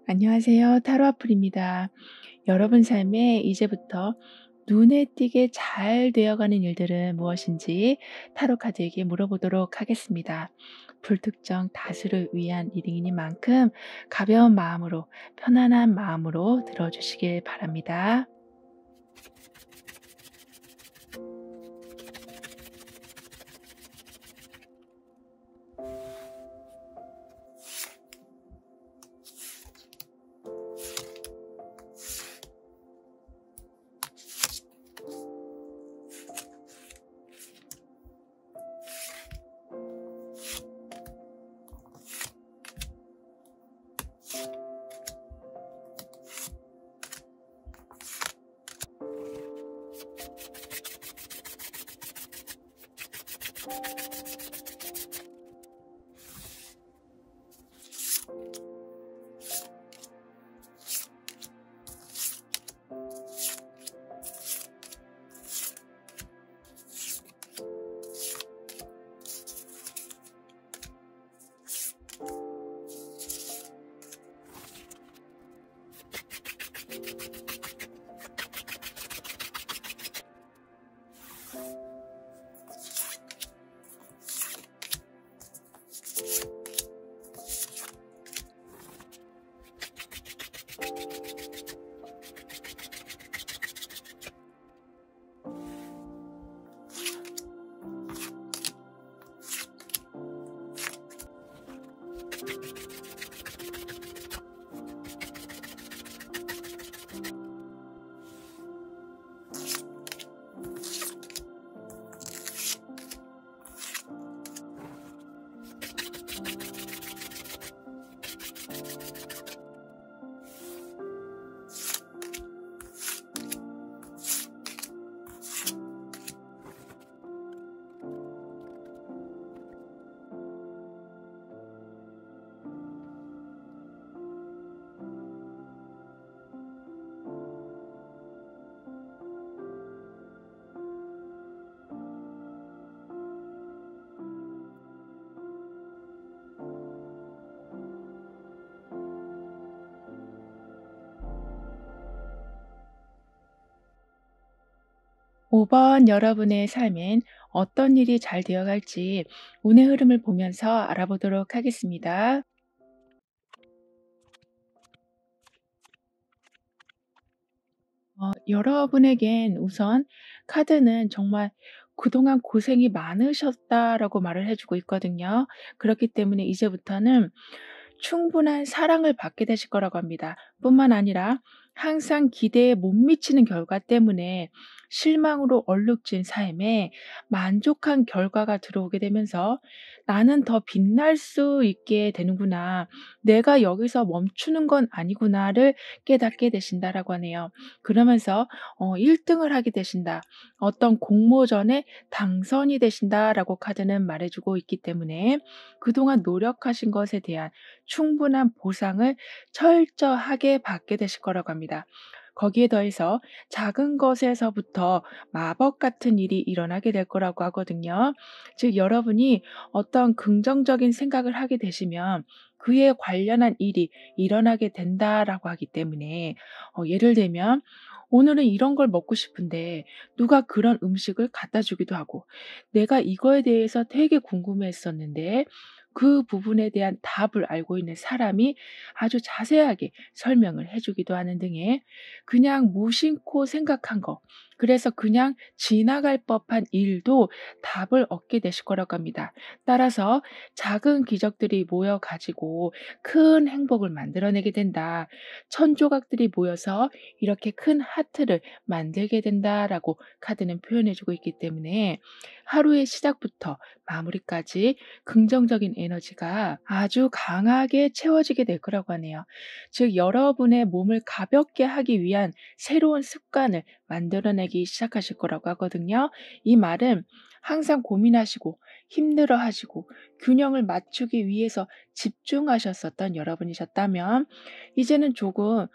안녕하세요. 타로아플입니다. 여러분 삶에 이제부터 눈에 띄게 잘 되어가는 일들은 무엇인지 타로 카드에게 물어보도록 하겠습니다. 불특정 다수를 위한 리딩이니만큼 가벼운 마음으로 편안한 마음으로 들어주시길 바랍니다. 오 번 여러분의 삶엔 어떤 일이 잘 되어갈지 운의 흐름을 보면서 알아보도록 하겠습니다. 여러분에겐 우선 카드는 정말 "그동안 고생이 많으셨다."라고 말을 해 주고 있거든요. 그렇기 때문에 이제부터는 충분한 사랑을 받게 되실 거라고 합니다. 뿐만 아니라 항상 기대에 못 미치는 결과 때문에 실망으로 얼룩진 삶에 만족한 결과가 들어오게 되면서 '나는 더 빛날 수 있게 되는구나. 내가 여기서 멈추는 건 아니구나.'를 깨닫게 되신다라고 하네요. 그러면서 1 등을 하게 되신다. 어떤 공모전에 당선이 되신다라고 카드는 말해 주고 있기 때문에 그동안 노력하신 것에 대한 충분한 보상을 철저하게 받게 되실 거라고 합니다. 거기에 더해서 작은 것에서부터 마법 같은 일이 일어나게 될 거라고 하거든요. 즉 여러분이 어떤 긍정적인 생각을 하게 되시면 그에 관련한 일이 일어나게 된다라고 하기 때문에 예를 들면 오늘은 이런 걸 먹고 싶은데 누가 그런 음식을 갖다 주기도 하고 내가 이거에 대해서 되게 궁금했었는데 그 부분에 대한 답을 알고 있는 사람이 아주 자세하게 설명을 해 주기도 하는 등의 그냥 무심코 생각한 거 그래서 그냥 지나갈 법한 일도 답을 얻게 되실 거라고 합니다. 따라서 작은 기적들이 모여 가지고 큰 행복을 만들어내게 된다. 천조각들이 모여서 이렇게 큰 하트를 만들게 된다라고 카드는 표현해 주고 있기 때문에 하루의 시작부터 마무리까지 긍정적인 에너지가 아주 강하게 채워지게 될 거라고 하네요. 즉 여러분의 몸을 가볍게 하기 위한 새로운 습관을 만들어내기 시작하실 거라고 하거든요. 이 말은 항상 고민하시고 힘들어하시고 균형을 맞추기 위해서 집중하셨었던 여러분이셨다면 이제는 조금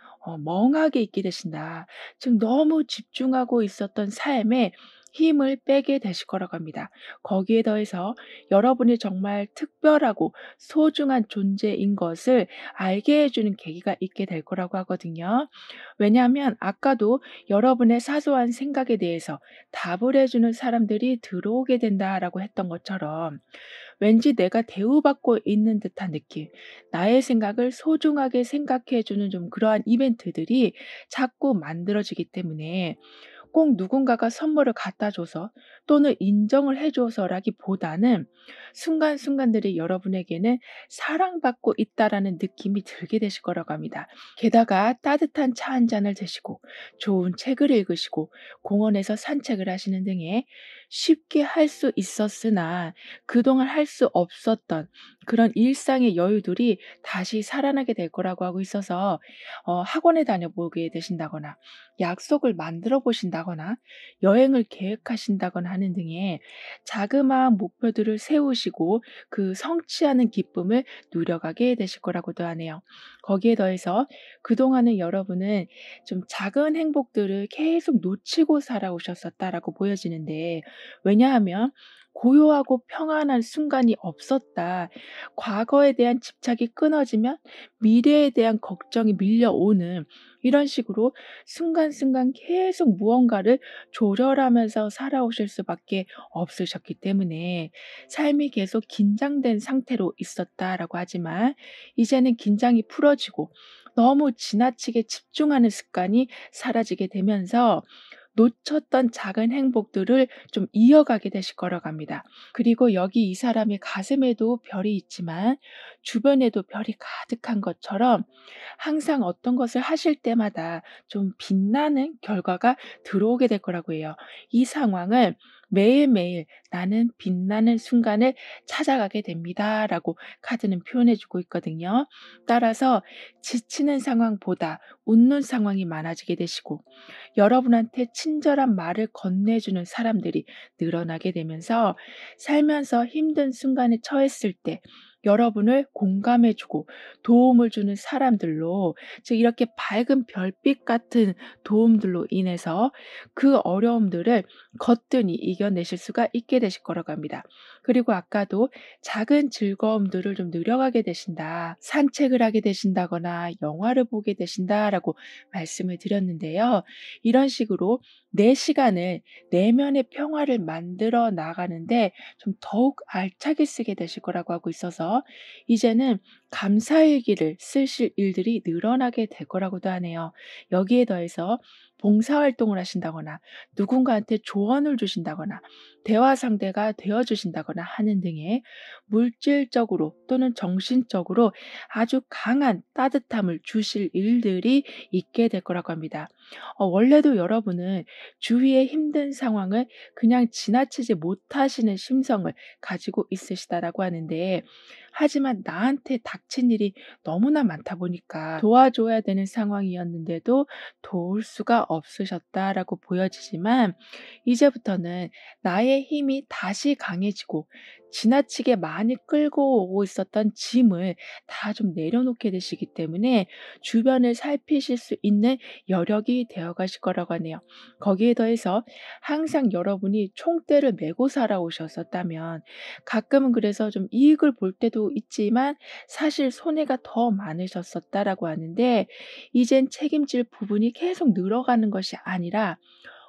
멍하게 있게 되신다. 즉 너무 집중하고 있었던 삶에 힘을 빼게 되실 거라고 합니다. 거기에 더해서 여러분이 정말 특별하고 소중한 존재인 것을 알게 해주는 계기가 있게 될 거라고 하거든요. 왜냐하면 아까도 여러분의 사소한 생각에 대해서 답을 해주는 사람들이 들어오게 된다라고 했던 것처럼 왠지 내가 대우받고 있는 듯한 느낌, 나의 생각을 소중하게 생각해 주는 좀 그러한 이벤트들이 자꾸 만들어지기 때문에 꼭 누군가가 선물을 갖다 줘서 또는 인정을 해 줘서라기보다는 순간순간들이 여러분에게는 사랑받고 있다라는 느낌이 들게 되실 거라고 합니다. 게다가 따뜻한 차 한 잔을 드시고 좋은 책을 읽으시고 공원에서 산책을 하시는 등의 쉽게 할 수 있었으나 그동안 할 수 없었던 그런 일상의 여유들이 다시 살아나게 될 거라고 하고 있어서 학원에 다녀보게 되신다거나 약속을 만들어 보신다거나 여행을 계획하신다거나 하는 등의 자그마한 목표들을 세우시고 그 성취하는 기쁨을 누려가게 되실 거라고도 하네요. 거기에 더해서 그동안은 여러분은 좀 작은 행복들을 계속 놓치고 살아오셨었다라고 보여지는데 왜냐하면 고요하고 평안한 순간이 없었다. 과거에 대한 집착이 끊어지면 미래에 대한 걱정이 밀려오는 이런 식으로 순간순간 계속 무언가를 조절하면서 살아오실 수밖에 없으셨기 때문에 삶이 계속 긴장된 상태로 있었다라고 하지만 이제는 긴장이 풀어지고 너무 지나치게 집중하는 습관이 사라지게 되면서 놓쳤던 작은 행복들을 좀 이어가게 되실 거라고 합니다. 그리고 여기 이 사람의 가슴에도 별이 있지만 주변에도 별이 가득한 것처럼 항상 어떤 것을 하실 때마다 좀 빛나는 결과가 들어오게 될 거라고 해요. 이 상황을 매일매일 나는 빛나는 순간을 찾아가게 됩니다라고 카드는 표현해 주고 있거든요. 따라서 지치는 상황보다 웃는 상황이 많아지게 되시고 여러분한테 친절한 말을 건네주는 사람들이 늘어나게 되면서 살면서 힘든 순간에 처했을 때 여러분을 공감해 주고 도움을 주는 사람들로 즉 이렇게 밝은 별빛 같은 도움들로 인해서 그 어려움들을 거뜬히 이겨내실 수가 있게 되실 거라고 합니다. 그리고 아까도 작은 즐거움들을 좀 누려가게 되신다. 산책을 하게 되신다거나 영화를 보게 되신다라고 말씀을 드렸는데요. 이런 식으로 내 시간을 내면의 평화를 만들어 나가는데 좀 더욱 알차게 쓰게 되실 거라고 하고 있어서 이제는 감사일기를 쓰실 일들이 늘어나게 될 거라고도 하네요. 여기에 더해서 봉사활동을 하신다거나 누군가한테 조언을 주신다거나 대화 상대가 되어 주신다거나 하는 등의 물질적으로 또는 정신적으로 아주 강한 따뜻함을 주실 일들이 있게 될 거라고 합니다. 원래도 여러분은 주위의 힘든 상황을 그냥 지나치지 못하시는 심성을 가지고 있으시다라고 하는데 하지만 나한테 닥친 일이 너무나 많다 보니까 도와줘야 되는 상황이었는데도 도울 수가 없으셨다라고 보여지지만 이제부터는 나의 힘이 다시 강해지고 지나치게 많이 끌고 오고 있었던 짐을 다 좀 내려놓게 되시기 때문에 주변을 살피실 수 있는 여력이 되어 가실 거라고 하네요. 거기에 더해서 항상 여러분이 총대를 메고 살아오셨었다면 가끔은 그래서 좀 이익을 볼 때도 있지만 사실 손해가 더 많으셨었다라고 하는데 이젠 책임질 부분이 계속 늘어가는 것이 아니라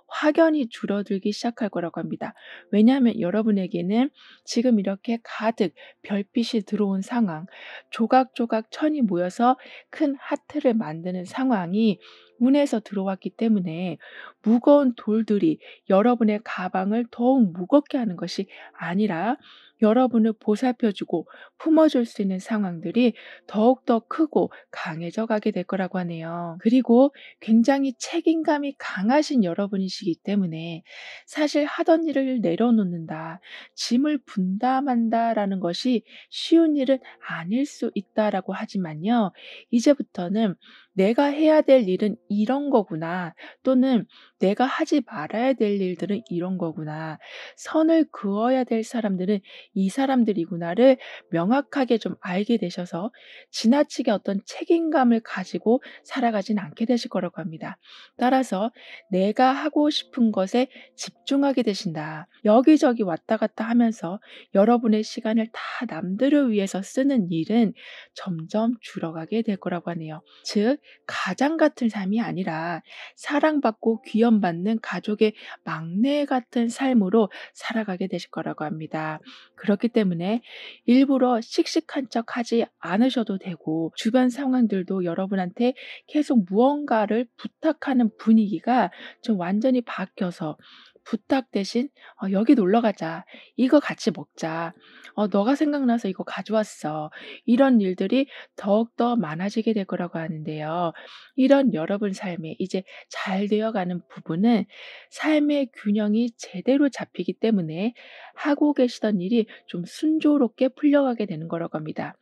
확연히 줄어들기 시작할 거라고 합니다. 왜냐하면 여러분에게는 지금 이렇게 가득 별빛이 들어온 상황, 조각조각 천이 모여서 큰 하트를 만드는 상황이 운에서 들어왔기 때문에 무거운 돌들이 여러분의 가방을 더욱 무겁게 하는 것이 아니라 여러분을 보살펴 주고 품어 줄 수 있는 상황들이 더욱더 크고 강해져 가게 될 거라고 하네요. 그리고 굉장히 책임감이 강하신 여러분이시기 때문에 사실 하던 일을 내려놓는다, 짐을 분담한다라는 것이 쉬운 일은 아닐 수 있다라고 하지만요. 이제부터는 '내가 해야 될 일은 이런 거구나.' 또는 '내가 하지 말아야 될 일들은 이런 거구나. 선을 그어야 될 사람들은 이 사람들이구나.'를 명확하게 좀 알게 되셔서 지나치게 어떤 책임감을 가지고 살아가진 않게 되실 거라고 합니다. 따라서 '내가 하고 싶은 것에 집중하게 되신다.' 여기저기 왔다 갔다 하면서 여러분의 시간을 다 남들을 위해서 쓰는 일은 점점 줄어가게 될 거라고 하네요. 즉 가장 같은 삶이 아니라 사랑받고 귀염받는 가족의 막내 같은 삶으로 살아가게 되실 거라고 합니다. 그렇기 때문에 일부러 씩씩한 척 하지 않으셔도 되고 주변 상황들도 여러분한테 계속 무언가를 부탁하는 분위기가 좀 완전히 바뀌어서 부탁 대신 "여기 놀러 가자. 이거 같이 먹자. 너가 생각나서 이거 가져왔어." 이런 일들이 더욱더 많아지게 될 거라고 하는데요. 이런 여러분 삶에 이제 잘 되어가는 부분은 삶의 균형이 제대로 잡히기 때문에 하고 계시던 일이 좀 순조롭게 풀려가게 되는 거라고 합니다.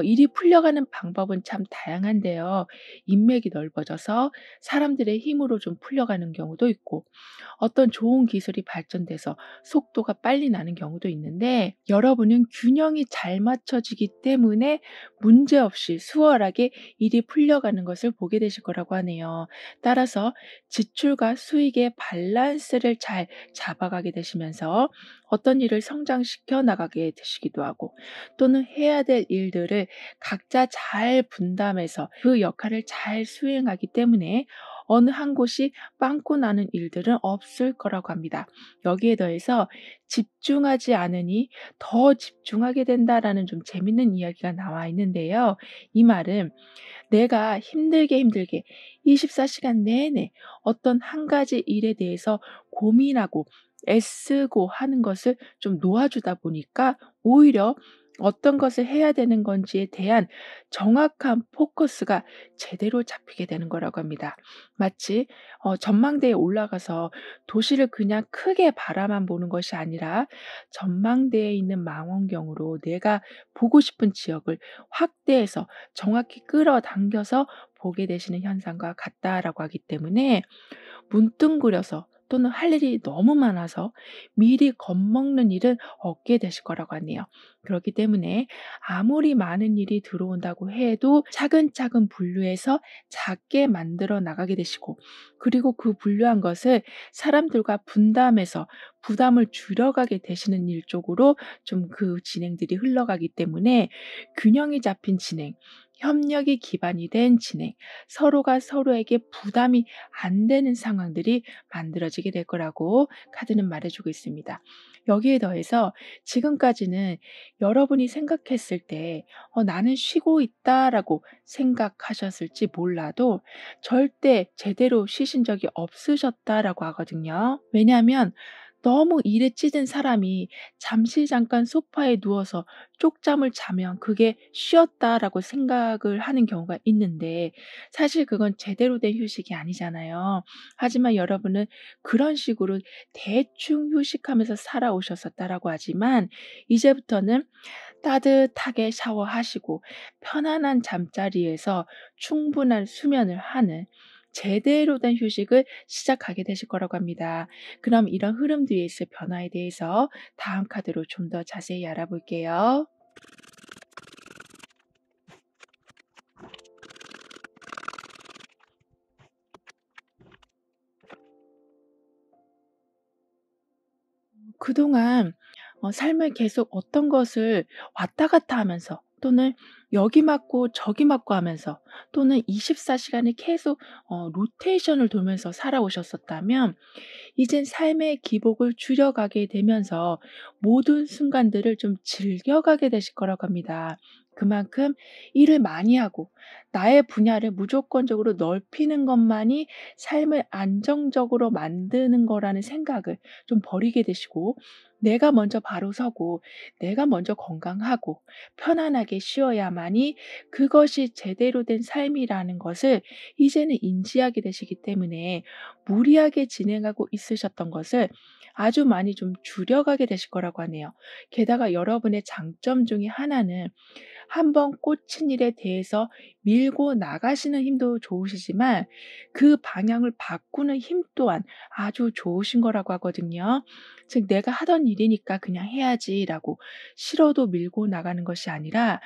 일이 풀려가는 방법은 참 다양한데요. 인맥이 넓어져서 사람들의 힘으로 좀 풀려가는 경우도 있고 어떤 좋은 기술이 발전돼서 속도가 빨리 나는 경우도 있는데 여러분은 균형이 잘 맞춰지기 때문에 문제없이 수월하게 일이 풀려가는 것을 보게 되실 거라고 하네요. 따라서 지출과 수익의 밸런스를 잘 잡아가게 되시면서 어떤 일을 성장시켜 나가게 되시기도 하고 또는 해야 될 일들을 각자 잘 분담해서 그 역할을 잘 수행하기 때문에 어느 한 곳이 빵꾸 나는 일들은 없을 거라고 합니다. 여기에 더해서 집중하지 않으니 더 집중하게 된다라는 좀 재밌는 이야기가 나와 있는데요. 이 말은 내가 힘들게 24시간 내내 어떤 한 가지 일에 대해서 고민하고 애쓰고 하는 것을 좀 놓아주다 보니까 오히려 어떤 것을 해야 되는 건지에 대한 정확한 포커스가 제대로 잡히게 되는 거라고 합니다. 마치 전망대에 올라가서 도시를 그냥 크게 바라만 보는 것이 아니라 전망대에 있는 망원경으로 내가 보고 싶은 지역을 확대해서 정확히 끌어당겨서 보게 되시는 현상과 같다라고 하기 때문에 문득거려서 또는 할 일이 너무 많아서 미리 겁먹는 일은 없게 되실 거라고 하네요. 그렇기 때문에 아무리 많은 일이 들어온다고 해도 차근차근 분류해서 작게 만들어 나가게 되시고 그리고 그 분류한 것을 사람들과 분담해서 부담을 줄여가게 되시는 일 쪽으로 좀 그 진행들이 흘러가기 때문에 균형이 잡힌 진행, 협력이 기반이 된 진행, 서로가 서로에게 부담이 안 되는 상황들이 만들어지게 될 거라고 카드는 말해주고 있습니다. 여기에 더해서 지금까지는 여러분이 생각했을 때 '나는 쉬고 있다.'라고 생각하셨을지 몰라도 절대 제대로 쉬신 적이 없으셨다라고 하거든요. 왜냐하면 너무 일에 찌든 사람이 잠시 잠깐 소파에 누워서 쪽잠을 자면 그게 쉬었다라고 생각을 하는 경우가 있는데 사실 그건 제대로 된 휴식이 아니잖아요. 하지만 여러분은 그런 식으로 대충 휴식하면서 살아오셨었다라고 하지만 이제부터는 따뜻하게 샤워하시고 편안한 잠자리에서 충분한 수면을 하는 제대로 된 휴식을 시작하게 되실 거라고 합니다. 그럼 이런 흐름 뒤에 있을 변화에 대해서 다음 카드로 좀 더 자세히 알아볼게요. 그동안 삶을 계속 어떤 것을 왔다 갔다 하면서 또는 여기 맞고 저기 맞고 하면서 또는 24시간 시간을 계속 로테이션을 돌면서 살아오셨었다면 이젠 삶의 기복을 줄여가게 되면서 모든 순간들을 좀 즐겨가게 되실 거라고 합니다. 그만큼 일을 많이 하고 나의 분야를 무조건적으로 넓히는 것만이 삶을 안정적으로 만드는 거라는 생각을 좀 버리게 되시고, 내가 먼저 바로 서고 내가 먼저 건강하고 편안하게 쉬어야만이 그것이 제대로 된 삶이라는 것을 이제는 인지하게 되시기 때문에, 무리하게 진행하고 있으셨던 것을 아주 많이 좀 줄여가게 되실 거라고 하네요. 게다가 여러분의 장점 중에 하나는 한번 꽂힌 일에 대해서 밀고 나가시는 힘도 좋으시지만 그 방향을 바꾸는 힘 또한 아주 좋으신 거라고 하거든요. 즉, 내가 하던 일이니까 그냥 해야지라고 싫어도 밀고 나가는 것이 아니라,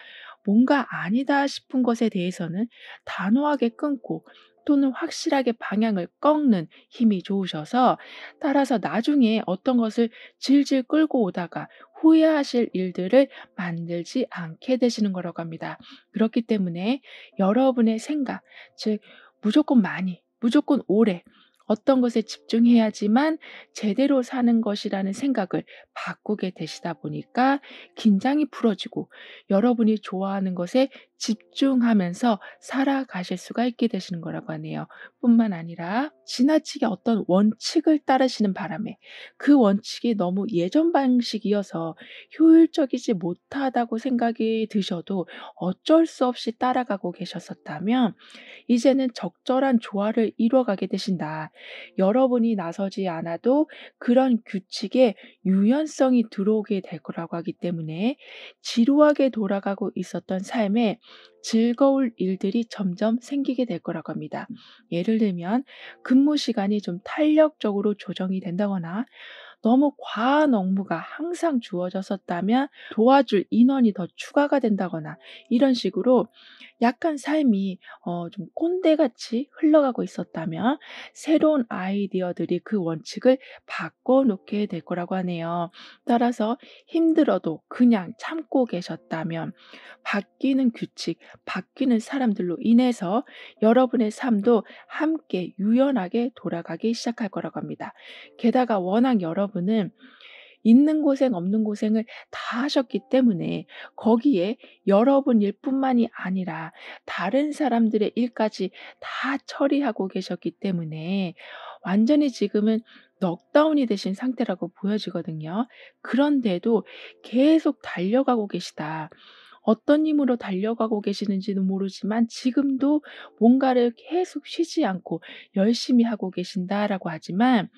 뭔가 아니다 싶은 것에 대해서는 단호하게 끊고 또는 확실하게 방향을 꺾는 힘이 좋으셔서, 따라서 나중에 어떤 것을 질질 끌고 오다가 후회하실 일들을 만들지 않게 되시는 거라고 합니다. 그렇기 때문에 여러분의 생각, 즉 무조건 많이, 무조건 오래 어떤 것에 집중해야지만 제대로 사는 것이라는 생각을 바꾸게 되시다 보니까 긴장이 풀어지고 여러분이 좋아하는 것에 집중하면서 살아가실 수가 있게 되시는 거라고 하네요. 뿐만 아니라 지나치게 어떤 원칙을 따르시는 바람에 그 원칙이 너무 예전 방식이어서 효율적이지 못하다고 생각이 드셔도 어쩔 수 없이 따라가고 계셨었다면, 이제는 적절한 조화를 이루어가게 되신다. 여러분이 나서지 않아도 그런 규칙에 유연성이 들어오게 될 거라고 하기 때문에, 지루하게 돌아가고 있었던 삶에 즐거울 일들이 점점 생기게 될 거라고 합니다. 예를 들면 근무 시간이 좀 탄력적으로 조정이 된다거나, 너무 과한 업무가 항상 주어졌었다면 도와줄 인원이 더 추가가 된다거나, 이런 식으로 약간 삶이 좀 꼰대같이 흘러가고 있었다면 새로운 아이디어들이 그 원칙을 바꿔 놓게 될 거라고 하네요. 따라서 힘들어도 그냥 참고 계셨다면 바뀌는 규칙, 바뀌는 사람들로 인해서 여러분의 삶도 함께 유연하게 돌아가기 시작할 거라고 합니다. 게다가 워낙 여러분은 있는 고생 없는 고생을 다 하셨기 때문에 거기에 여러분 일뿐만이 아니라 다른 사람들의 일까지 다 처리하고 계셨기 때문에 완전히 지금은 넉다운이 되신 상태라고 보여지거든요. 그런데도 계속 달려가고 계시다. 어떤 힘으로 달려가고 계시는지는 모르지만 지금도 뭔가를 계속 쉬지 않고 열심히 하고 계신다라고 하지만,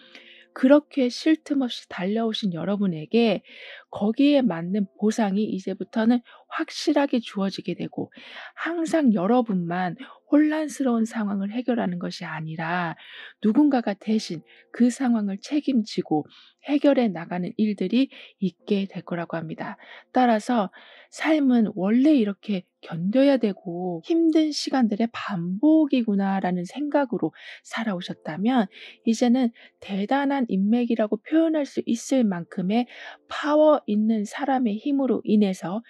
그렇게 쉴 틈 없이 달려오신 여러분에게 거기에 맞는 보상이 이제부터는 확실하게 주어지게 되고, 항상 여러분만 혼란스러운 상황을 해결하는 것이 아니라 누군가가 대신 그 상황을 책임지고 해결해 나가는 일들이 있게 될 거라고 합니다. 따라서 삶은 원래 이렇게 견뎌야 되고 힘든 시간들의 반복이구나라는 생각으로 살아오셨다면, 이제는 대단한 인맥이라고 표현할 수 있을 만큼의 파워 있는 사람의 힘으로 인해서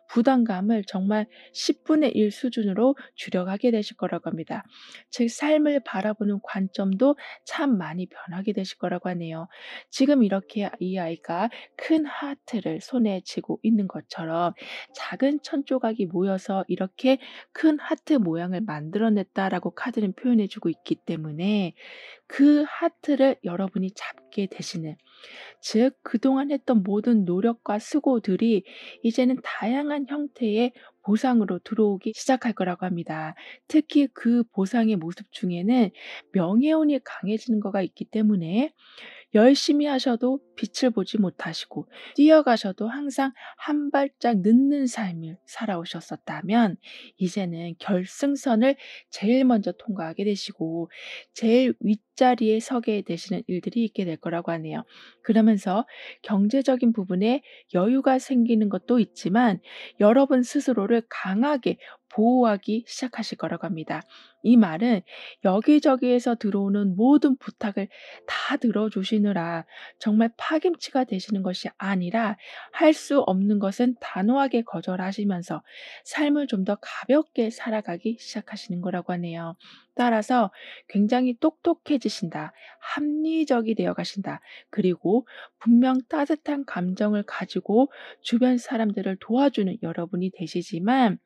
부담감을 정말 10분의 1 수준으로 줄여가게 되실 거라고 합니다. 즉, 삶을 바라보는 관점도 참 많이 변하게 되실 거라고 하네요. 지금 이렇게 이 아이가 큰 하트를 손에 쥐고 있는 것처럼 작은 천 조각이 모여서 이렇게 큰 하트 모양을 만들어냈다라고 카드는 표현해 주고 있기 때문에, 그 하트를 여러분이 잡게 되시는, 즉 그동안 했던 모든 노력과 수고들이 이제는 다양한 형태의 보상으로 들어오기 시작할 거라고 합니다. 특히 그 보상의 모습 중에는 명예혼이 강해지는 거가 있기 때문에, 열심히 하셔도 빛을 보지 못하시고 뛰어가셔도 항상 한 발짝 늦는 삶을 살아오셨었다면, 이제는 결승선을 제일 먼저 통과하게 되시고 제일 윗자리에 서게 되시는 일들이 있게 될 거라고 하네요. 그러면서 경제적인 부분에 여유가 생기는 것도 있지만 여러분 스스로를 강하게 보호하기 시작하실 거라고 합니다. 이 말은 여기저기에서 들어오는 모든 부탁을 다 들어주시느라 정말 파김치가 되시는 것이 아니라 할 수 없는 것은 단호하게 거절하시면서 삶을 좀 더 가볍게 살아가기 시작하시는 거라고 하네요. 따라서 굉장히 똑똑해지신다. 합리적이 되어 가신다. 그리고 분명 따뜻한 감정을 가지고 주변 사람들을 도와주는 여러분이 되시지만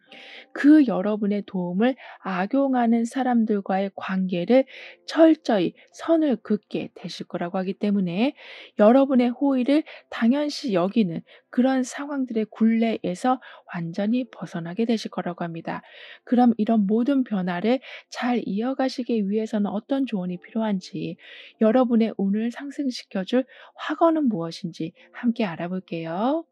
그 여러분의 도움을 악용하는 사람들과의 관계를 철저히 선을 긋게 되실 거라고 하기 때문에 여러분의 호의를 당연시 여기는 그런 상황들의 굴레에서 완전히 벗어나게 되실 거라고 합니다. 그럼 이런 모든 변화를 잘 이어가시기 위해서는 어떤 조언이 필요한지, 여러분의 운을 상승시켜 줄 확언은 무엇인지 함께 알아볼게요.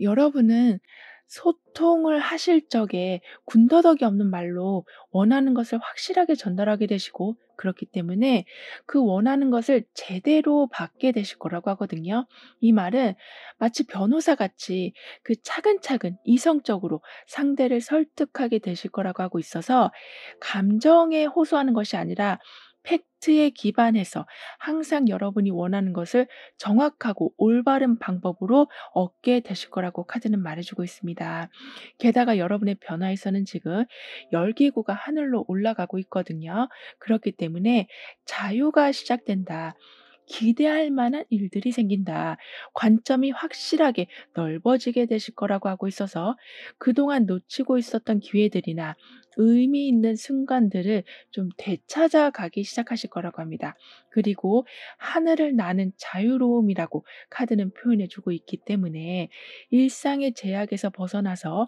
여러분은 소통을 하실 적에 군더더기 없는 말로 원하는 것을 확실하게 전달하게 되시고, 그렇기 때문에 그 원하는 것을 제대로 받게 되실 거라고 하거든요. 이 말은 마치 변호사 같이 그 차근차근 이성적으로 상대를 설득하게 되실 거라고 하고 있어서, 감정에 호소하는 것이 아니라 팩트에 기반해서 항상 여러분이 원하는 것을 정확하고 올바른 방법으로 얻게 되실 거라고 카드는 말해주고 있습니다. 게다가 여러분의 변화에서는 지금 열기구가 하늘로 올라가고 있거든요. 그렇기 때문에 자유가 시작된다. 기대할 만한 일들이 생긴다. 관점이 확실하게 넓어지게 되실 거라고 하고 있어서 그동안 놓치고 있었던 기회들이나 의미 있는 순간들을 좀 되찾아 가기 시작하실 거라고 합니다. 그리고 하늘을 나는 자유로움이라고 카드는 표현해 주고 있기 때문에 일상의 제약에서 벗어나서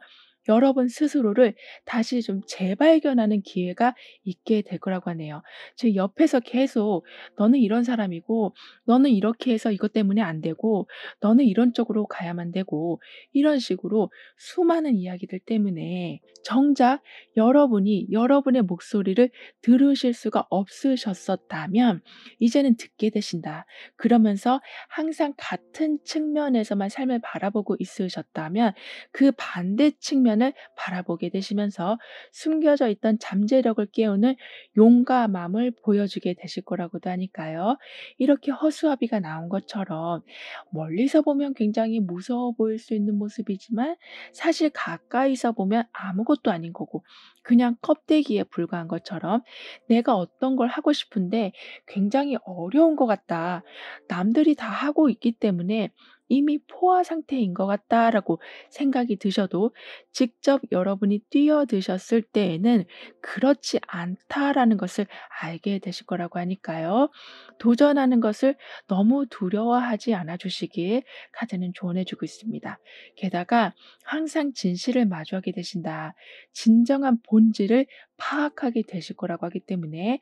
여러분 스스로를 다시 좀 재발견하는 기회가 있게 될 거라고 하네요. 제 옆에서 계속 "너는 이런 사람이고 너는 이렇게 해서 이것 때문에 안 되고 너는 이런 쪽으로 가야만 되고." 이런 식으로 수많은 이야기들 때문에 정작 여러분이 여러분의 목소리를 들으실 수가 없으셨었다면 이제는 듣게 되신다. 그러면서 항상 같은 측면에서만 삶을 바라보고 있으셨다면 그 반대 측면을 바라보게 되시면서 숨겨져 있던 잠재력을 깨우는 용감함을 보여주게 되실 거라고도 하니까요. 이렇게 허수아비가 나온 것처럼 멀리서 보면 굉장히 무서워 보일 수 있는 모습이지만 사실 가까이서 보면 아무것도 아닌 거고 그냥 껍데기에 불과한 것처럼 내가 어떤 걸 하고 싶은데 굉장히 어려운 것 같다. 남들이 다 하고 있기 때문에 이미 포화 상태인 것 같다라고 생각이 드셔도 직접 여러분이 뛰어드셨을 때에는 그렇지 않다라는 것을 알게 되실 거라고 하니까요. 도전하는 것을 너무 두려워하지 않아 주시길 카드는 조언해 주고 있습니다. 게다가 항상 진실을 마주하게 되신다. 진정한 본질을 파악하게 되실 거라고 하기 때문에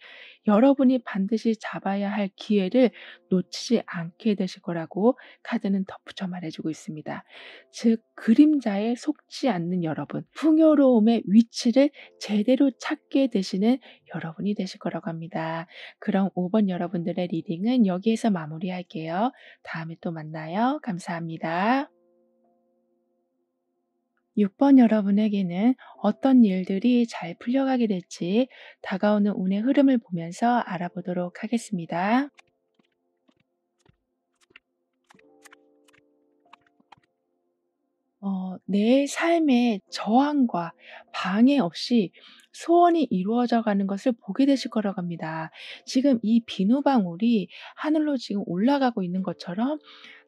여러분이 반드시 잡아야 할 기회를 놓치지 않게 되실 거라고 카드는 덧붙여 말해주고 있습니다. 즉, 그림자에 속지 않는 여러분, 풍요로움의 위치를 제대로 찾게 되시는 여러분이 되실 거라고 합니다. 그럼 5번 여러분들의 리딩은 여기에서 마무리할게요. 다음에 또 만나요. 감사합니다. 6번 여러분에게는 어떤 일들이 잘 풀려가게 될지 다가오는 운의 흐름을 보면서 알아보도록 하겠습니다. 내 삶의 저항과 방해 없이 소원이 이루어져 가는 것을 보게 되실 거라고 합니다. 지금 이 비누방울이 하늘로 지금 올라가고 있는 것처럼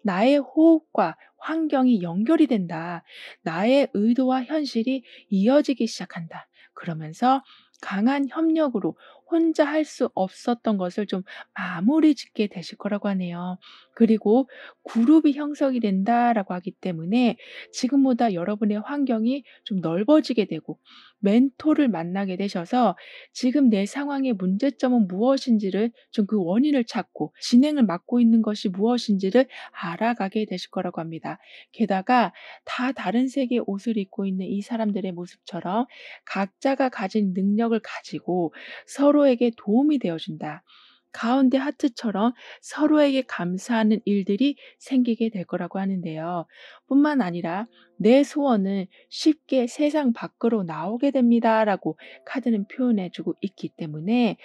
나의 호흡과 환경이 연결이 된다. 나의 의도와 현실이 이어지기 시작한다. 그러면서 강한 협력으로 혼자 할 수 없었던 것을 좀 마무리 짓게 되실 거라고 하네요. 그리고 그룹이 형성이 된다라고 하기 때문에 지금보다 여러분의 환경이 좀 넓어지게 되고 멘토를 만나게 되셔서 지금 내 상황의 문제점은 무엇인지를 좀 그 원인을 찾고 진행을 맡고 있는 것이 무엇인지를 알아가게 되실 거라고 합니다. 게다가 다 다른 색의 옷을 입고 있는 이 사람들의 모습처럼 각자가 가진 능력을 가지고 서로에게 도움이 되어 준다. 가운데 하트처럼 서로에게 감사하는 일들이 생기게 될 거라고 하는데요. 뿐만 아니라 "내 소원은 쉽게 세상 밖으로 나오게 됩니다."라고 카드는 표현해 주고 있기 때문에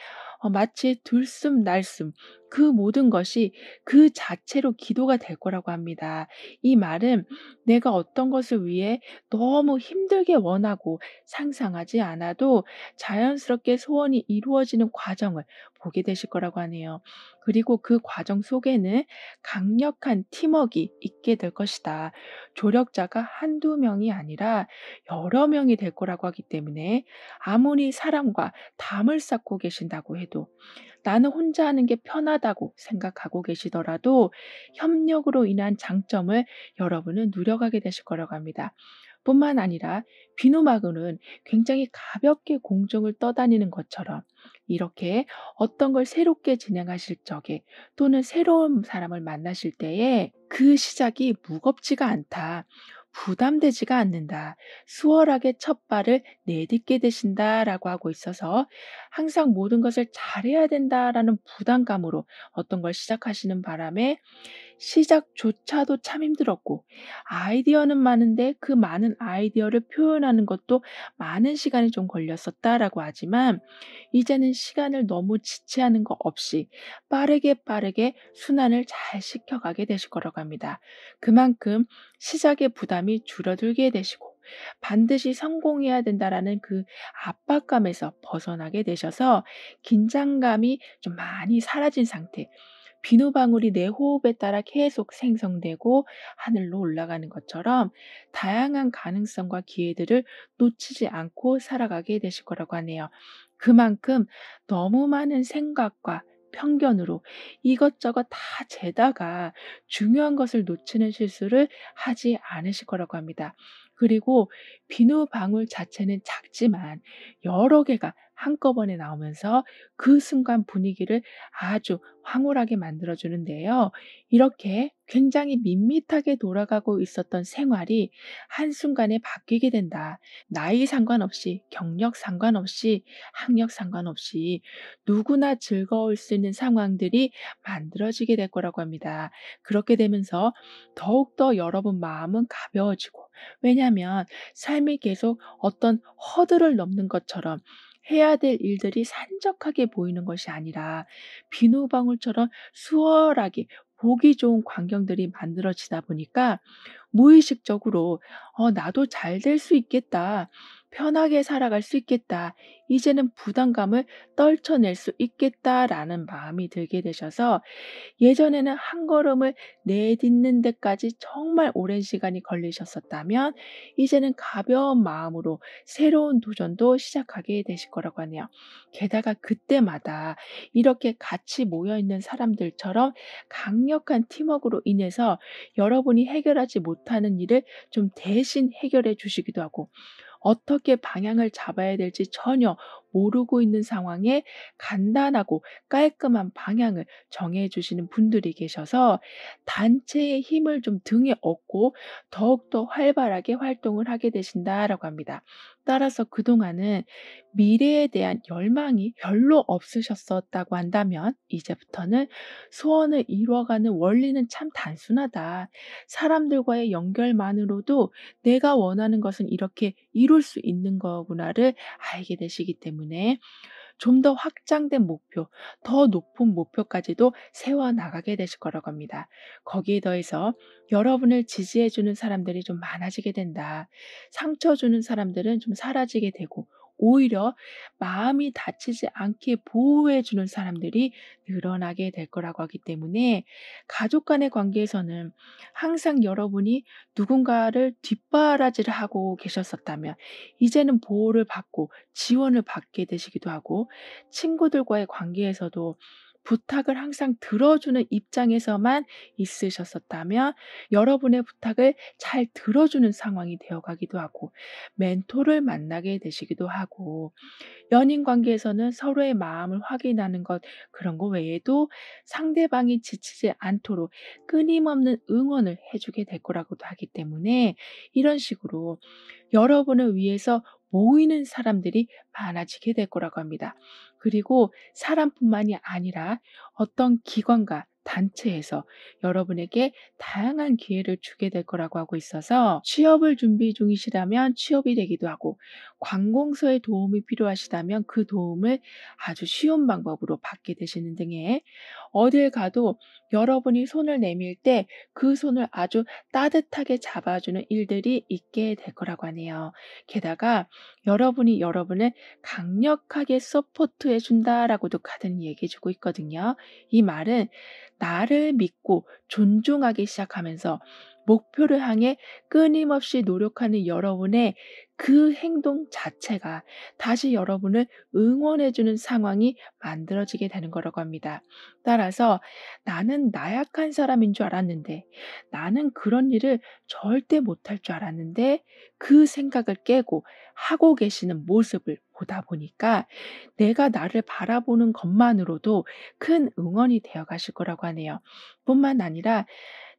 마치 들숨날숨 그 모든 것이 그 자체로 기도가 될 거라고 합니다. 이 말은 내가 어떤 것을 위해 너무 힘들게 원하고 상상하지 않아도 자연스럽게 소원이 이루어지는 과정을 보게 되실 거라고 하네요. 그리고 그 과정 속에는 강력한 팀웍이 있게 될 것이다. 조력자가 한두 명이 아니라 여러 명이 될 거라고 하기 때문에 아무리 사람과 담을 쌓고 계신다고 해도 나는 혼자 하는 게 편하다고 생각하고 계시더라도 협력으로 인한 장점을 여러분은 누려가게 되실 거라고 합니다. 뿐만 아니라 비누마그는 굉장히 가볍게 공중을 떠다니는 것처럼 이렇게 어떤 걸 새롭게 진행하실 적에 또는 새로운 사람을 만나실 때에 그 시작이 무겁지가 않다. 부담되지가 않는다. 수월하게 첫 발을 내딛게 되신다라고 하고 있어서 항상 모든 것을 잘해야 된다라는 부담감으로 어떤 걸 시작하시는 바람에 시작조차도 참 힘들었고 아이디어는 많은데 그 많은 아이디어를 표현하는 것도 많은 시간이 좀 걸렸었다라고 하지만 이제는 시간을 너무 지체하는 거 없이 빠르게 순환을 잘 시켜가게 되실 거라고 합니다. 그만큼 시작의 부담이 줄어들게 되시고 반드시 성공해야 된다라는 그 압박감에서 벗어나게 되셔서 긴장감이 좀 많이 사라진 상태, 비누방울이 내 호흡에 따라 계속 생성되고 하늘로 올라가는 것처럼 다양한 가능성과 기회들을 놓치지 않고 살아가게 되실 거라고 하네요. 그만큼 너무 많은 생각과 편견으로 이것저것 다 재다가 중요한 것을 놓치는 실수를 하지 않으실 거라고 합니다. 그리고 비누방울 자체는 작지만 여러 개가 한꺼번에 나오면서 그 순간 분위기를 아주 황홀하게 만들어 주는데요. 이렇게 굉장히 밋밋하게 돌아가고 있었던 생활이 한순간에 바뀌게 된다. 나이 상관없이, 경력 상관없이, 학력 상관없이 누구나 즐거울 수 있는 상황들이 만들어지게 될 거라고 합니다. 그렇게 되면서 더욱더 여러분 마음은 가벼워지고, 왜냐하면 삶이 계속 어떤 허들을 넘는 것처럼 해야 될 일들이 산적하게 보이는 것이 아니라 비누방울처럼 수월하게 보기 좋은 광경들이 만들어지다 보니까 무의식적으로 '나도 잘 될 수 있겠다. 편하게 살아갈 수 있겠다. 이제는 부담감을 떨쳐낼 수 있겠다.'라는 마음이 들게 되셔서 예전에는 한 걸음을 내딛는 데까지 정말 오랜 시간이 걸리셨었다면 이제는 가벼운 마음으로 새로운 도전도 시작하게 되실 거라고 하네요. 게다가 그때마다 이렇게 같이 모여 있는 사람들처럼 강력한 팀워크로 인해서 여러분이 해결하지 못하는 일을 좀 대신 해결해 주시기도 하고 어떻게 방향을 잡아야 될지 전혀 모르고 있는 상황에 간단하고 깔끔한 방향을 정해 주시는 분들이 계셔서 단체의 힘을 좀 등에 업고 더욱더 활발하게 활동을 하게 되신다라고 합니다. 따라서 그동안은 미래에 대한 열망이 별로 없으셨었다고 한다면 이제부터는 소원을 이루어가는 원리는 참 단순하다. 사람들과의 연결만으로도 내가 원하는 것은 이렇게 이룰 수 있는 거구나를 알게 되시기 때문에 좀 더 확장된 목표, 더 높은 목표까지도 세워 나가게 되실 거라고 합니다. 거기에 더해서 여러분을 지지해 주는 사람들이 좀 많아지게 된다. 상처 주는 사람들은 좀 사라지게 되고 오히려 마음이 다치지 않게 보호해 주는 사람들이 늘어나게 될 거라고 하기 때문에 가족 간의 관계에서는 항상 여러분이 누군가를 뒷바라지를 하고 계셨었다면 이제는 보호를 받고 지원을 받게 되시기도 하고 친구들과의 관계에서도 부탁을 항상 들어주는 입장에서만 있으셨었다면 여러분의 부탁을 잘 들어주는 상황이 되어가기도 하고 멘토를 만나게 되시기도 하고 연인 관계에서는 서로의 마음을 확인하는 것 그런 거 외에도 상대방이 지치지 않도록 끊임없는 응원을 해주게 될 거라고도 하기 때문에 이런 식으로 여러분을 위해서 모이는 사람들이 많아지게 될 거라고 합니다. 그리고 사람뿐만이 아니라 어떤 기관과 단체에서 여러분에게 다양한 기회를 주게 될 거라고 하고 있어서 취업을 준비 중이시라면 취업이 되기도 하고 관공서의 도움이 필요하시다면 그 도움을 아주 쉬운 방법으로 받게 되시는 등의 어딜 가도 여러분이 손을 내밀 때 그 손을 아주 따뜻하게 잡아주는 일들이 있게 될 거라고 하네요. 게다가 여러분이 여러분을 강력하게 서포트해 준다라고도 카드는 얘기해 주고 있거든요. 이 말은 나를 믿고 존중하기 시작하면서 목표를 향해 끊임없이 노력하는 여러분의 그 행동 자체가 다시 여러분을 응원해 주는 상황이 만들어지게 되는 거라고 합니다. 따라서 나는 나약한 사람인 줄 알았는데, 나는 그런 일을 절대 못할 줄 알았는데, 그 생각을 깨고 하고 계시는 모습을 보다 보니까 내가 나를 바라보는 것만으로도 큰 응원이 되어 가실 거라고 하네요. 뿐만 아니라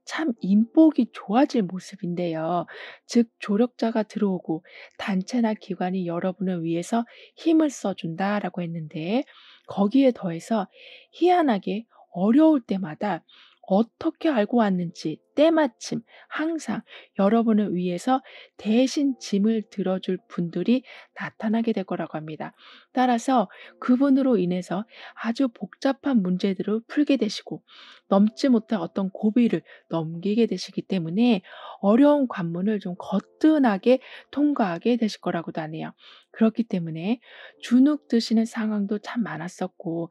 참 인복이 좋아질 모습인데요. 즉 조력자가 들어오고 단체나 기관이 여러분을 위해서 힘을 써준다라고 했는데 거기에 더해서 희한하게 어려울 때마다 어떻게 알고 왔는지 때마침 항상 여러분을 위해서 대신 짐을 들어줄 분들이 나타나게 될 거라고 합니다. 따라서 그분으로 인해서 아주 복잡한 문제들을 풀게 되시고 넘지 못할 어떤 고비를 넘기게 되시기 때문에 어려운 관문을 좀 거뜬하게 통과하게 되실 거라고도 하네요. 그렇기 때문에 주눅 드시는 상황도 참 많았었고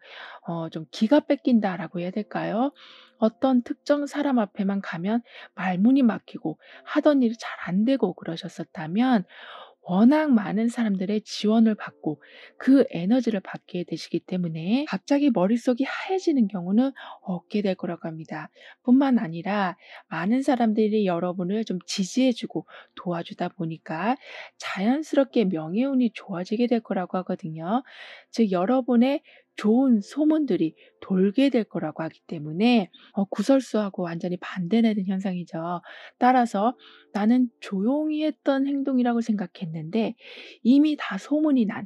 좀 기가 뺏긴다라고 해야 될까요? 어떤 특정 사람 앞에만 가면 말문이 막히고 하던 일이 잘 안 되고 그러셨었다면 워낙 많은 사람들의 지원을 받고 그 에너지를 받게 되시기 때문에 갑자기 머릿속이 하얘지는 경우는 없게 될 거라고 합니다. 뿐만 아니라 많은 사람들이 여러분을 좀 지지해 주고 도와주다 보니까 자연스럽게 명예운이 좋아지게 될 거라고 하거든요. 즉 여러분의 좋은 소문들이 돌게 될 거라고 하기 때문에 구설수하고 완전히 반대되는 현상이죠. 따라서 나는 조용히 했던 행동이라고 생각했는데 이미 다 소문이 난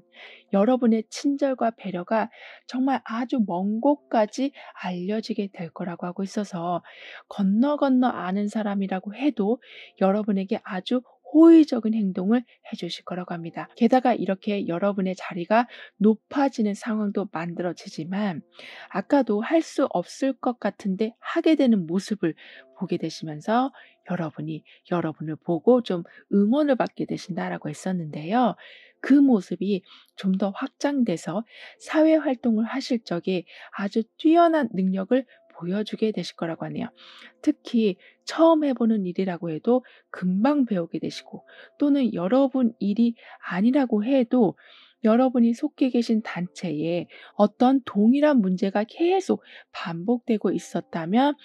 여러분의 친절과 배려가 정말 아주 먼 곳까지 알려지게 될 거라고 하고 있어서 건너 건너 아는 사람이라고 해도 여러분에게 아주 호의적인 행동을 해 주실 거라고 합니다. 게다가 이렇게 여러분의 자리가 높아지는 상황도 만들어지지만 아까도 할 수 없을 것 같은데 하게 되는 모습을 보게 되시면서 여러분이 여러분을 보고 좀 응원을 받게 되신다라고 했었는데요. 그 모습이 좀 더 확장돼서 사회 활동을 하실 적에 아주 뛰어난 능력을 보여주게 되실 거라고 하네요. 특히 처음 해보는 일이라고 해도 금방 배우게 되시고 또는 여러분 일이 아니라고 해도 여러분이 속해 계신 단체에 어떤 동일한 문제가 계속 반복되고 있었다면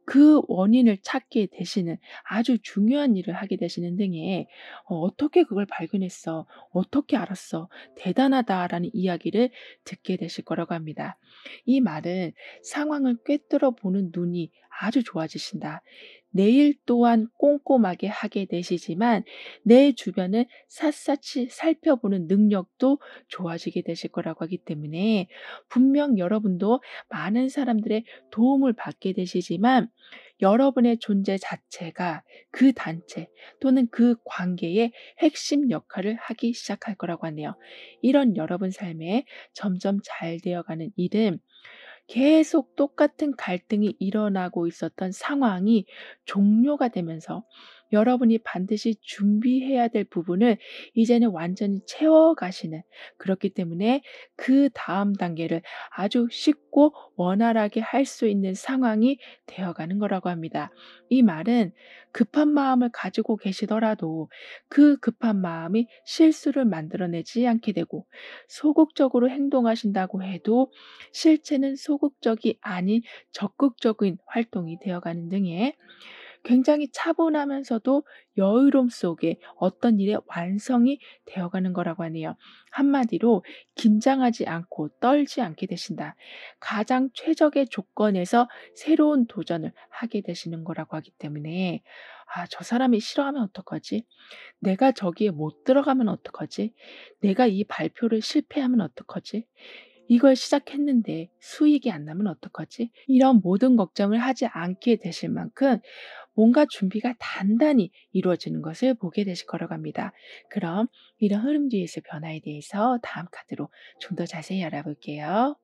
그 원인을 찾게 되시는 아주 중요한 일을 하게 되시는 등의 "어떻게 그걸 발견했어? 어떻게 알았어? 대단하다."라는 이야기를 듣게 되실 거라고 합니다. 이 말은 상황을 꿰뚫어 보는 눈이 아주 좋아지신다. 내 일 또한 꼼꼼하게 하게 되시지만 내 주변을 샅샅이 살펴보는 능력도 좋아지게 되실 거라고 하기 때문에 분명 여러분도 많은 사람들의 도움을 받게 되시지만 여러분의 존재 자체가 그 단체 또는 그 관계의 핵심 역할을 하기 시작할 거라고 하네요. 이런 여러분 삶에 점점 잘 되어가는 일은 계속 똑같은 갈등이 일어나고 있었던 상황이 종료가 되면서 여러분이 반드시 준비해야 될 부분을 이제는 완전히 채워가시는 그렇기 때문에 그 다음 단계를 아주 쉽고 원활하게 할 수 있는 상황이 되어가는 거라고 합니다. 이 말은 급한 마음을 가지고 계시더라도 그 급한 마음이 실수를 만들어내지 않게 되고 소극적으로 행동하신다고 해도 실체는 소극적이 아닌 적극적인 활동이 되어가는 등의 굉장히 차분하면서도 여유로움 속에 어떤 일의 완성이 되어가는 거라고 하네요. 한마디로 긴장하지 않고 떨지 않게 되신다. 가장 최적의 조건에서 새로운 도전을 하게 되시는 거라고 하기 때문에 저 사람이 싫어하면 어떡하지? 내가 저기에 못 들어가면 어떡하지? 내가 이 발표를 실패하면 어떡하지? 이걸 시작했는데 수익이 안 나면 어떡하지?' 이런 모든 걱정을 하지 않게 되실 만큼 뭔가 준비가 단단히 이루어지는 것을 보게 되실 거라고 합니다. 그럼 이런 흐름 뒤에서 변화에 대해서 다음 카드로 좀 더 자세히 알아볼게요.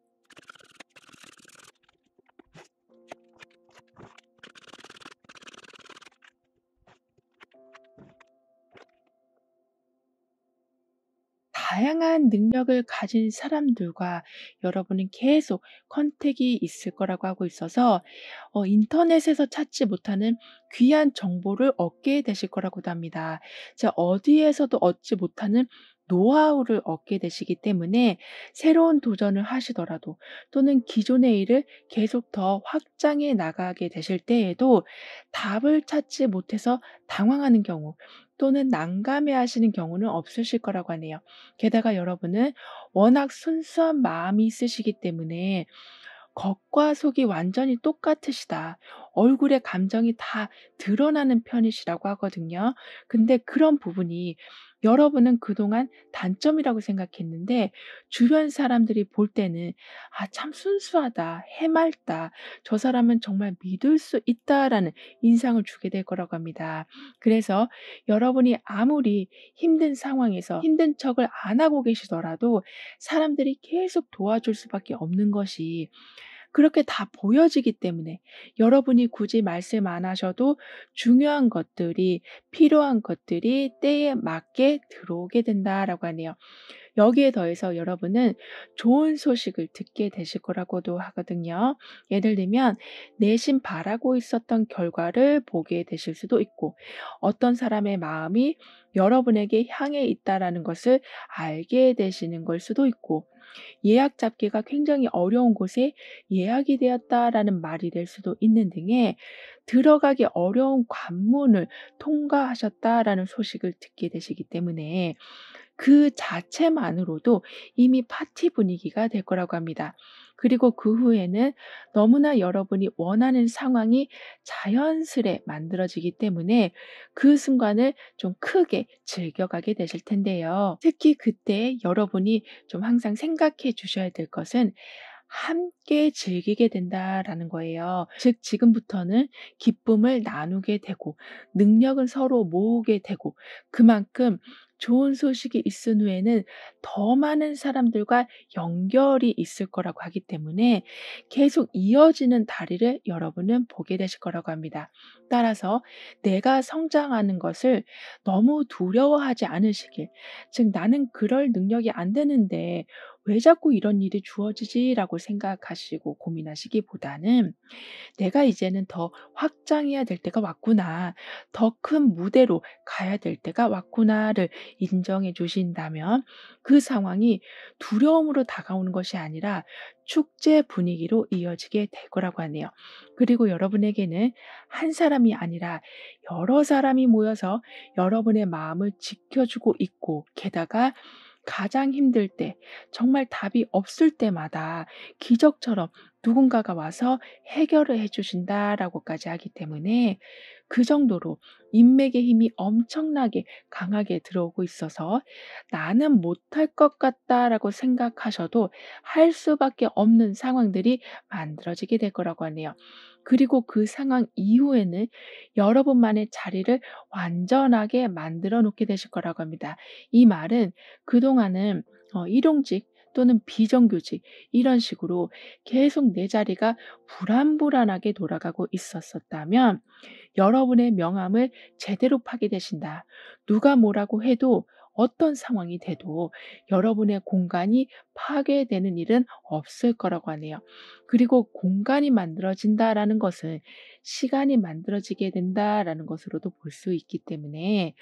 다양한 능력을 가진 사람들과 여러분은 계속 컨택이 있을 거라고 하고 있어서 인터넷에서 찾지 못하는 귀한 정보를 얻게 되실 거라고도 합니다. 자, 어디에서도 얻지 못하는 노하우를 얻게 되시기 때문에 새로운 도전을 하시더라도 또는 기존의 일을 계속 더 확장해 나가게 되실 때에도 답을 찾지 못해서 당황하는 경우 또는 난감해 하시는 경우는 없으실 거라고 하네요. 게다가 여러분은 워낙 순수한 마음이 있으시기 때문에 겉과 속이 완전히 똑같으시다. 얼굴에 감정이 다 드러나는 편이시라고 하거든요. 근데 그런 부분이 여러분은 그동안 단점이라고 생각했는데 주변 사람들이 볼 때는 '아 참 순수하다. 해맑다. 저 사람은 정말 믿을 수 있다.'라는 인상을 주게 될 거라고 합니다. 그래서 여러분이 아무리 힘든 상황에서 힘든 척을 안 하고 계시더라도 사람들이 계속 도와줄 수밖에 없는 것이 그렇게 다 보여지기 때문에 여러분이 굳이 말씀 안 하셔도 중요한 것들이 필요한 것들이 때에 맞게 들어오게 된다라고 하네요. 여기에 더해서 여러분은 좋은 소식을 듣게 되실 거라고도 하거든요. 예를 들면 내심 바라고 있었던 결과를 보게 되실 수도 있고 어떤 사람의 마음이 여러분에게 향해 있다라는 것을 알게 되시는 걸 수도 있고 예약 잡기가 굉장히 어려운 곳에 예약이 되었다라는 말이 될 수도 있는 등의 들어가기 어려운 관문을 통과하셨다라는 소식을 듣게 되시기 때문에 그 자체만으로도 이미 파티 분위기가 될 거라고 합니다. 그리고 그 후에는 너무나 여러분이 원하는 상황이 자연스레 만들어지기 때문에 그 순간을 좀 크게 즐겨가게 되실 텐데요. 특히 그때 여러분이 좀 항상 생각해 주셔야 될 것은 함께 즐기게 된다라는 거예요. 즉 지금부터는 기쁨을 나누게 되고 능력은 서로 모으게 되고 그만큼 좋은 소식이 있은 후에는 더 많은 사람들과 연결이 있을 거라고 하기 때문에 계속 이어지는 다리를 여러분은 보게 되실 거라고 합니다. 따라서 내가 성장하는 것을 너무 두려워하지 않으시길, 즉 나는 그럴 능력이 안 되는데 왜 자꾸 이런 일이 주어지지라고 생각하시고 고민하시기보다는 '내가 이제는 더 확장해야 될 때가 왔구나. 더 큰 무대로 가야 될 때가 왔구나.'를 인정해 주신다면 그 상황이 두려움으로 다가오는 것이 아니라 축제 분위기로 이어지게 될 거라고 하네요. 그리고 여러분에게는 한 사람이 아니라 여러 사람이 모여서 여러분의 마음을 지켜주고 있고 게다가 가장 힘들 때 정말 답이 없을 때마다 기적처럼 누군가가 와서 해결을 해 주신다라고까지 하기 때문에 그 정도로 인맥의 힘이 엄청나게 강하게 들어오고 있어서 '나는 못할 것 같다.'라고 생각하셔도 할 수밖에 없는 상황들이 만들어지게 될 거라고 하네요. 그리고 그 상황 이후에는 여러분만의 자리를 완전하게 만들어 놓게 되실 거라고 합니다. 이 말은 그동안은 일용직 또는 비정규직 이런 식으로 계속 내 자리가 불안불안하게 돌아가고 있었었다면 여러분의 명함을 제대로 파게 되신다. 누가 뭐라고 해도 어떤 상황이 돼도 여러분의 공간이 파괴되는 일은 없을 거라고 하네요. 그리고 공간이 만들어진다라는 것은 시간이 만들어지게 된다라는 것으로도 볼 수 있기 때문에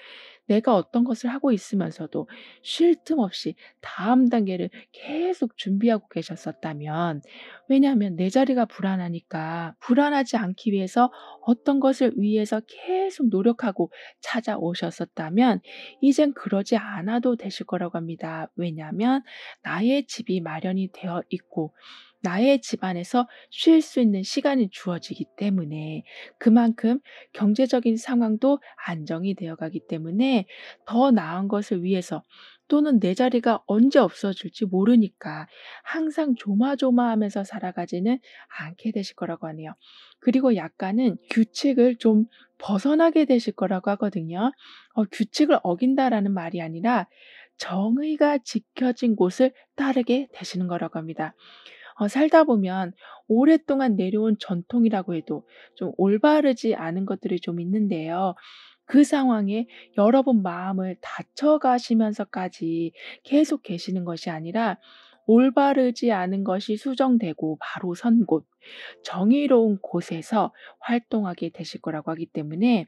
내가 어떤 것을 하고 있으면서도 쉴 틈 없이 다음 단계를 계속 준비하고 계셨었다면 왜냐하면 내 자리가 불안하니까 불안하지 않기 위해서 어떤 것을 위해서 계속 노력하고 찾아오셨었다면 이젠 그러지 않아도 되실 거라고 합니다. 왜냐하면 나의 집이 마련이 되어 있고 나의 집안에서 쉴 수 있는 시간이 주어지기 때문에 그만큼 경제적인 상황도 안정이 되어 가기 때문에 더 나은 것을 위해서 또는 내 자리가 언제 없어질지 모르니까 항상 조마조마하면서 살아가지는 않게 되실 거라고 하네요. 그리고 약간은 규칙을 좀 벗어나게 되실 거라고 하거든요. 규칙을 어긴다라는 말이 아니라 정의가 지켜진 곳을 따르게 되시는 거라고 합니다. 살다 보면 오랫동안 내려온 전통이라고 해도 좀 올바르지 않은 것들이 좀 있는데요. 그 상황에 여러분 마음을 다쳐 가시면서까지 계속 계시는 것이 아니라 올바르지 않은 것이 수정되고 바로 선 곳, 정의로운 곳에서 활동하게 되실 거라고 하기 때문에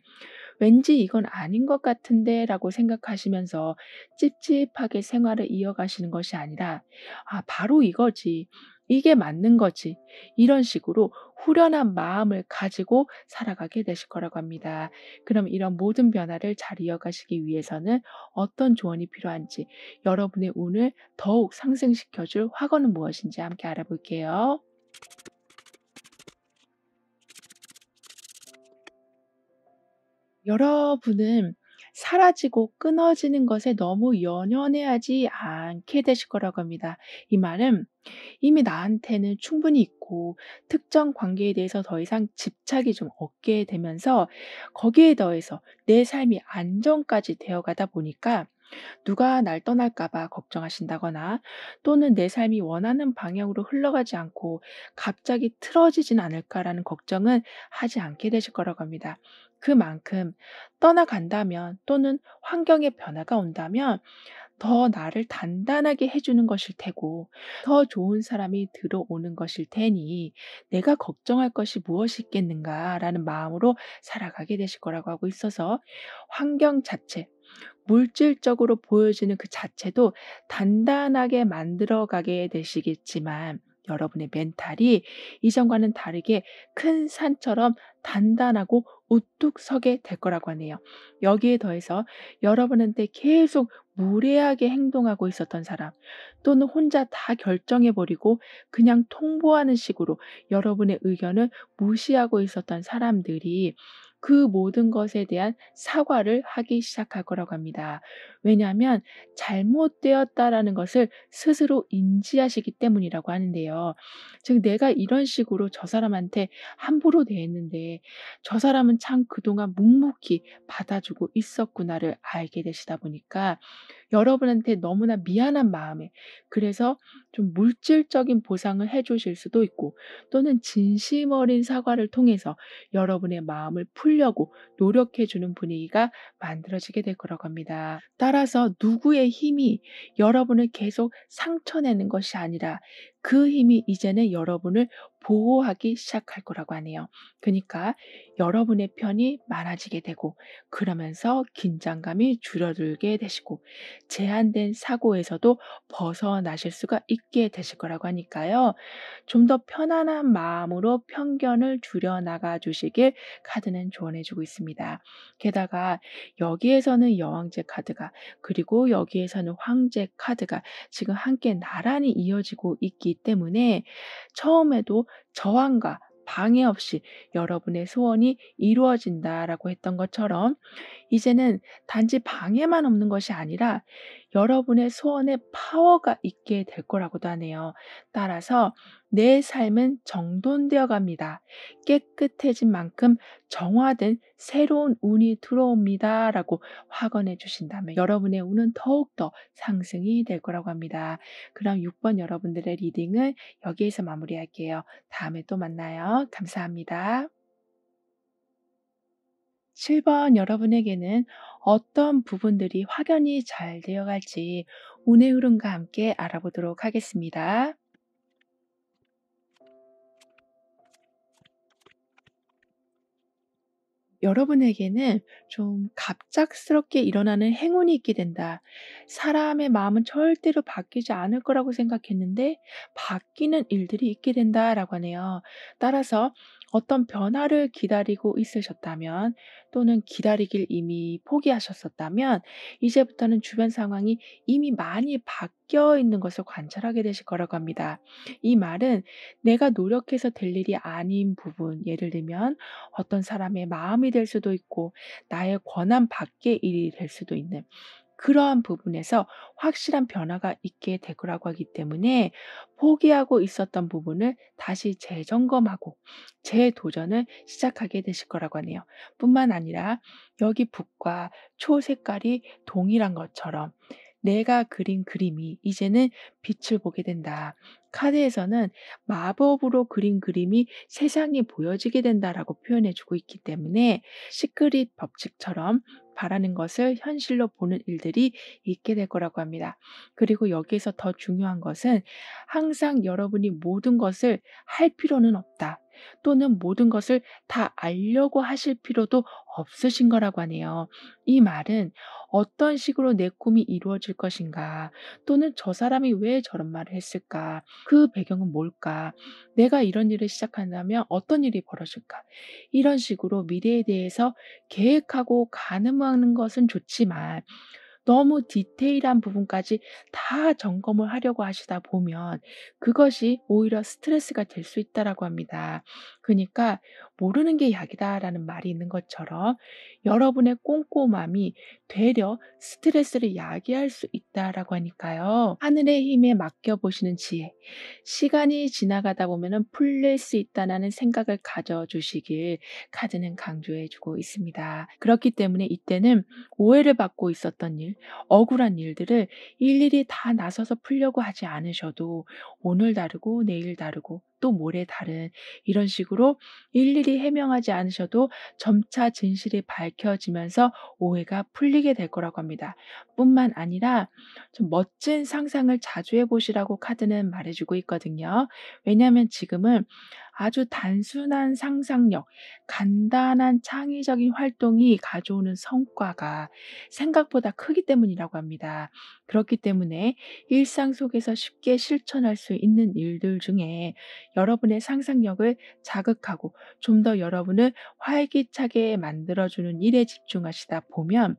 '왠지 이건 아닌 것 같은데.'라고 생각하시면서 찝찝하게 생활을 이어가시는 것이 아니라 '아 바로 이거지. 이게 맞는 거지.' 이런 식으로 후련한 마음을 가지고 살아가게 되실 거라고 합니다. 그럼 이런 모든 변화를 잘 이어가시기 위해서는 어떤 조언이 필요한지, 여러분의 운을 더욱 상승시켜 줄 확언은 무엇인지 함께 알아볼게요. 여러분은 사라지고 끊어지는 것에 너무 연연해하지 않게 되실 거라고 합니다. 이 말은 이미 나한테는 충분히 있고 특정 관계에 대해서 더 이상 집착이 좀 없게 되면서 거기에 더해서 내 삶이 안정까지 되어 가다 보니까 누가 날 떠날까 봐 걱정하신다거나 또는 내 삶이 원하는 방향으로 흘러가지 않고 갑자기 틀어지진 않을까라는 걱정은 하지 않게 되실 거라고 합니다. 그만큼 떠나간다면 또는 환경의 변화가 온다면 더 나를 단단하게 해주는 것일 테고 더 좋은 사람이 들어오는 것일 테니 내가 걱정할 것이 무엇이 있겠는가라는 마음으로 살아가게 되실 거라고 하고 있어서 환경 자체, 물질적으로 보여지는 그 자체도 단단하게 만들어 가게 되시겠지만 여러분의 멘탈이 이전과는 다르게 큰 산처럼 단단하고 우뚝 서게 될 거라고 하네요. 여기에 더해서 여러분한테 계속 무례하게 행동하고 있었던 사람 또는 혼자 다 결정해 버리고 그냥 통보하는 식으로 여러분의 의견을 무시하고 있었던 사람들이 그 모든 것에 대한 사과를 하기 시작할 거라고 합니다. 왜냐하면 잘못되었다라는 것을 스스로 인지하시기 때문이라고 하는데요. 즉 내가 이런 식으로 저 사람한테 함부로 대했는데 저 사람은 참 그동안 묵묵히 받아주고 있었구나를 알게 되시다 보니까 여러분한테 너무나 미안한 마음에 그래서 좀 물질적인 보상을 해 주실 수도 있고 또는 진심 어린 사과를 통해서 여러분의 마음을 풀려고 노력해 주는 분위기가 만들어지게 될 거라고 합니다. 따라서 누구의 힘이 여러분을 계속 상처내는 것이 아니라 그 힘이 이제는 여러분을 보호하기 시작할 거라고 하네요. 그니까 여러분의 편이 많아지게 되고 그러면서 긴장감이 줄어들게 되시고 제한된 사고에서도 벗어나실 수가 있게 되실 거라고 하니까요. 좀 더 편안한 마음으로 편견을 줄여 나가 주시길 카드는 조언해 주고 있습니다. 게다가 여기에서는 여왕제 카드가 그리고 여기에서는 황제 카드가 지금 함께 나란히 이어지고 있기 때문에 처음에도 저항과 방해 없이 여러분의 소원이 이루어진다라고 했던 것처럼 이제는 단지 방해만 없는 것이 아니라 여러분의 소원에 파워가 있게 될 거라고도 하네요. 따라서 내 삶은 정돈되어 갑니다. 깨끗해진 만큼 정화된 새로운 운이 들어옵니다. 라고 확언해 주신다면 여러분의 운은 더욱더 상승이 될 거라고 합니다. 그럼 6번 여러분들의 리딩을 여기에서 마무리할게요. 다음에 또 만나요. 감사합니다. 7번 여러분에게는 어떤 부분들이 확연히 잘 되어 갈지 운의 흐름과 함께 알아보도록 하겠습니다. 여러분에게는 좀 갑작스럽게 일어나는 행운이 있게 된다. 사람의 마음은 절대로 바뀌지 않을 거라고 생각했는데 바뀌는 일들이 있게 된다라고 하네요. 따라서 어떤 변화를 기다리고 있으셨다면 또는 기다리길 이미 포기하셨었다면 이제부터는 주변 상황이 이미 많이 바뀌어 있는 것을 관찰하게 되실 거라고 합니다. 이 말은 내가 노력해서 될 일이 아닌 부분, 예를 들면 어떤 사람의 마음이 될 수도 있고 나의 권한 밖의 일이 될 수도 있는 그러한 부분에서 확실한 변화가 있게 될 거라고 하기 때문에 포기하고 있었던 부분을 다시 재점검하고 재도전을 시작하게 되실 거라고 하네요. 뿐만 아니라 여기 북과 초 색깔이 동일한 것처럼 내가 그린 그림이 이제는 빛을 보게 된다. 카드에서는 마법으로 그린 그림이 세상에 보여지게 된다라고 표현해 주고 있기 때문에 시크릿 법칙처럼 바라는 것을 현실로 보는 일들이 있게 될 거라고 합니다. 그리고 여기에서 더 중요한 것은 항상 여러분이 모든 것을 할 필요는 없다. 또는 모든 것을 다 알려고 하실 필요도 없으신 거라고 하네요. 이 말은 어떤 식으로 내 꿈이 이루어질 것인가, 또는 저 사람이 왜 저런 말을 했을까, 그 배경은 뭘까, 내가 이런 일을 시작한다면 어떤 일이 벌어질까, 이런 식으로 미래에 대해서 계획하고 가늠하는 것은 좋지만 너무 디테일한 부분까지 다 점검을 하려고 하시다 보면 그것이 오히려 스트레스가 될 수 있다라고 합니다. 그러니까 "모르는 게 약이다."라는 말이 있는 것처럼 여러분의 꼼꼼함이 되려 스트레스를 야기할 수 있다라고 하니까요. 하늘의 힘에 맡겨 보시는 지혜, 시간이 지나가다 보면은 풀릴 수 있다라는 생각을 가져 주시길 카드는 강조해 주고 있습니다. 그렇기 때문에 이때는 오해를 받고 있었던 일, 억울한 일들을 일일이 다 나서서 풀려고 하지 않으셔도 오늘 다르고 내일 다르고 또 모레 다른 이런 식으로 일일이 해명하지 않으셔도 점차 진실이 밝혀지면서 오해가 풀리게 될 거라고 합니다. 뿐만 아니라 좀 멋진 상상을 자주 해 보시라고 카드는 말해 주고 있거든요. 왜냐하면 지금은 아주 단순한 상상력, 간단한 창의적인 활동이 가져오는 성과가 생각보다 크기 때문이라고 합니다. 그렇기 때문에 일상 속에서 쉽게 실천할 수 있는 일들 중에 여러분의 상상력을 자극하고 좀 더 여러분을 활기차게 만들어주는 일에 집중하시다 보면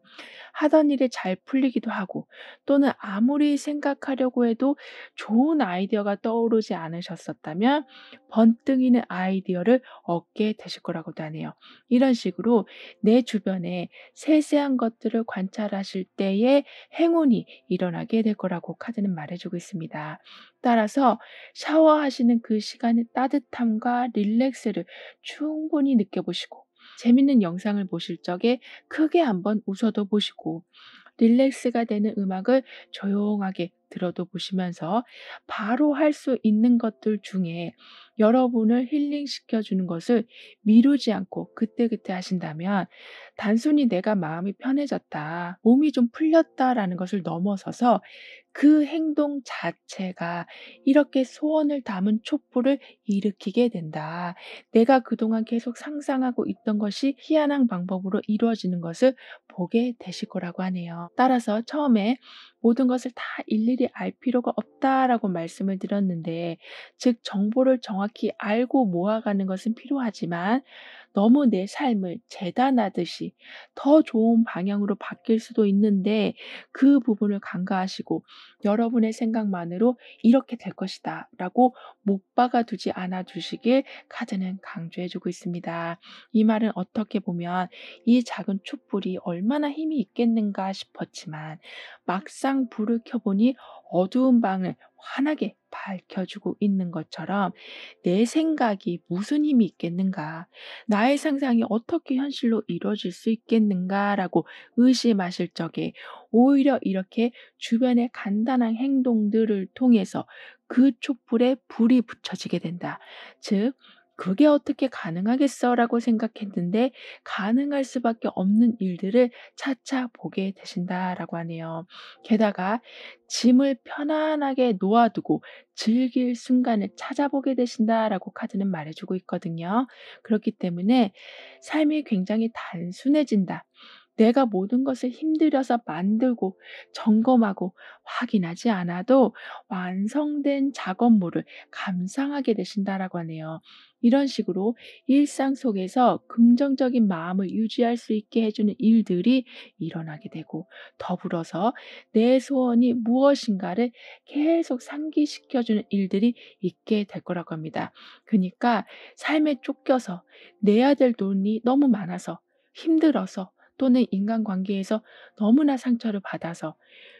하던 일이 잘 풀리기도 하고 또는 아무리 생각하려고 해도 좋은 아이디어가 떠오르지 않으셨었다면 번뜩이는 아이디어를 얻게 되실 거라고도 하네요. 이런 식으로 내 주변에 세세한 것들을 관찰하실 때에 행운이 일어나게 될 거라고 카드는 말해주고 있습니다. 따라서 샤워하시는 그 시간의 따뜻함과 릴렉스를 충분히 느껴보시고 재밌는 영상을 보실 적에 크게 한번 웃어도 보시고 릴렉스가 되는 음악을 조용하게 들어도 보시면서 바로 할 수 있는 것들 중에 여러분을 힐링시켜 주는 것을 미루지 않고 그때그때 하신다면 단순히 '내가 마음이 편해졌다. 몸이 좀 풀렸다.'라는 것을 넘어서서 그 행동 자체가 이렇게 소원을 담은 촛불을 일으키게 된다. 내가 그동안 계속 상상하고 있던 것이 희한한 방법으로 이루어지는 것을 보게 되실 거라고 하네요. 따라서 처음에 모든 것을 다 일일이 알 필요가 없다라고 말씀을 드렸는데, 즉 정보를 정확히 알고 모아가는 것은 필요하지만 너무 내 삶을 재단하듯이 더 좋은 방향으로 바뀔 수도 있는데 그 부분을 간과하시고 여러분의 생각만으로 '이렇게 될 것이다.'라고 못 박아 두지 않아 주시길 카드는 강조해 주고 있습니다. 이 말은 어떻게 보면 '이 작은 촛불이 얼마나 힘이 있겠는가.' 싶었지만 막상 불을 켜 보니 어두운 방을 환하게 밝혀 주고 있는 것처럼 '내 생각이 무슨 힘이 있겠는가. 나의 상상이 어떻게 현실로 이루어질 수 있겠는가.'라고 의심하실 적에 오히려 이렇게 주변의 간단한 행동들을 통해서 그 촛불에 불이 붙여지게 된다. 즉 '그게 어떻게 가능하겠어?'라고 생각했는데 가능할 수밖에 없는 일들을 차차 보게 되신다라고 하네요. 게다가 짐을 편안하게 놓아두고 즐길 순간을 찾아보게 되신다라고 카드는 말해주고 있거든요. 그렇기 때문에 삶이 굉장히 단순해진다. 내가 모든 것을 힘들여서 만들고 점검하고 확인하지 않아도 완성된 작업물을 감상하게 되신다라고 하네요. 이런 식으로 일상 속에서 긍정적인 마음을 유지할 수 있게 해주는 일들이 일어나게 되고, 더불어서 내 소원이 무엇인가를 계속 상기시켜주는 일들이 있게 될 거라고 합니다. 그러니까 삶에 쫓겨서 내야 될 돈이 너무 많아서 힘들어서, 또는 인간관계에서 너무나 상처를 받아서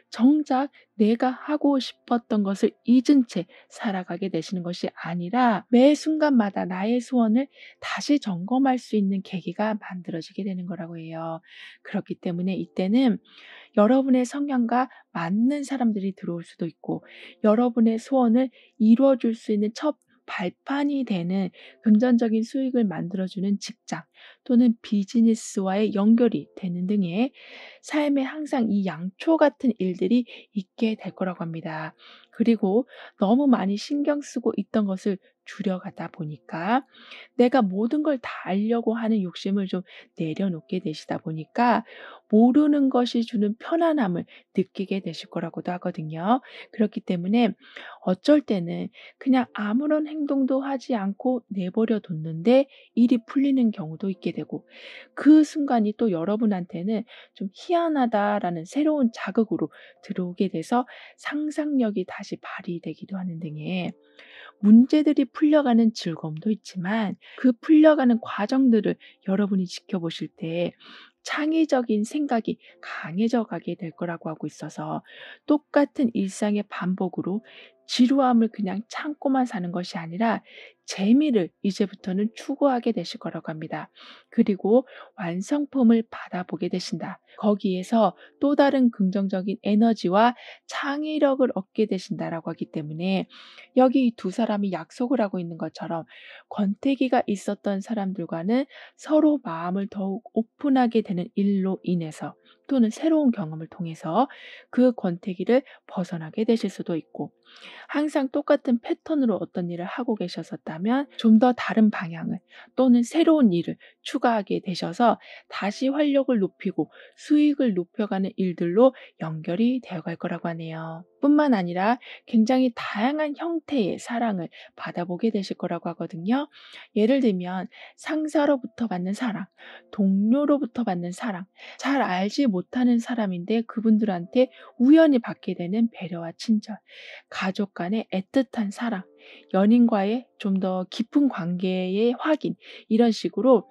정작 내가 하고 싶었던 것을 잊은 채 살아가게 되시는 것이 아니라, 매 순간마다 나의 소원을 다시 점검할 수 있는 계기가 만들어지게 되는 거라고 해요. 그렇기 때문에 이때는 여러분의 성향과 맞는 사람들이 들어올 수도 있고, 여러분의 소원을 이루어 줄 수 있는 첫 발판이 되는 금전적인 수익을 만들어주는 직장 또는 비즈니스와의 연결이 되는 등의 삶에 항상 이 양초 같은 일들이 있게 될 거라고 합니다. 그리고 너무 많이 신경 쓰고 있던 것을 줄여가다 보니까, 내가 모든 걸 다 알려고 하는 욕심을 좀 내려놓게 되시다 보니까 모르는 것이 주는 편안함을 느끼게 되실 거라고도 하거든요. 그렇기 때문에 어쩔 때는 그냥 아무런 행동도 하지 않고 내버려 뒀는데 일이 풀리는 경우도 있게 되고, 그 순간이 또 여러분한테는 좀 희한하다라는 새로운 자극으로 들어오게 돼서 상상력이 다시 발휘되기도 하는 등의 문제들이 풀려가는 즐거움도 있지만, 그 풀려가는 과정들을 여러분이 지켜보실 때 창의적인 생각이 강해져 가게 될 거라고 하고 있어서, 똑같은 일상의 반복으로 지루함을 그냥 참고만 사는 것이 아니라 재미를 이제부터는 추구하게 되실 거라고 합니다. 그리고 완성품을 받아보게 되신다. 거기에서 또 다른 긍정적인 에너지와 창의력을 얻게 되신다라고 하기 때문에, 여기 두 사람이 약속을 하고 있는 것처럼 권태기가 있었던 사람들과는 서로 마음을 더욱 오픈하게 되는 일로 인해서, 또는 새로운 경험을 통해서 그 권태기를 벗어나게 되실 수도 있고, 항상 똑같은 패턴으로 어떤 일을 하고 계셨었다면 좀 더 다른 방향을 또는 새로운 일을 추가하게 되셔서 다시 활력을 높이고 수익을 높여가는 일들로 연결이 되어 갈 거라고 하네요. 뿐만 아니라 굉장히 다양한 형태의 사랑을 받아보게 되실 거라고 하거든요. 예를 들면 상사로부터 받는 사랑, 동료로부터 받는 사랑, 잘 알지 못하는 사람인데 그분들한테 우연히 받게 되는 배려와 친절, 가족 간의 애틋한 사랑, 연인과의 좀 더 깊은 관계의 확인, 이런 식으로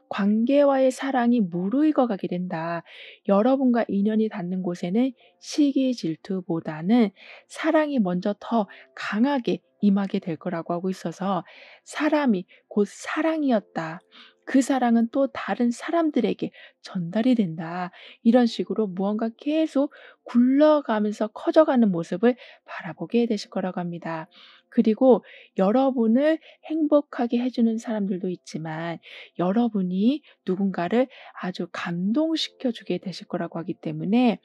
관계와의 사랑이 무르익어 가게 된다. 여러분과 인연이 닿는 곳에는 시기 질투보다는 사랑이 먼저 더 강하게 임하게 될 거라고 하고 있어서, 사람이 곧 사랑이었다. 그 사랑은 또 다른 사람들에게 전달이 된다. 이런 식으로 무언가 계속 굴러가면서 커져가는 모습을 바라보게 되실 거라고 합니다. 그리고 여러분을 행복하게 해주는 사람들도 있지만, 여러분이 누군가를 아주 감동시켜 주게 되실 거라고 하기 때문에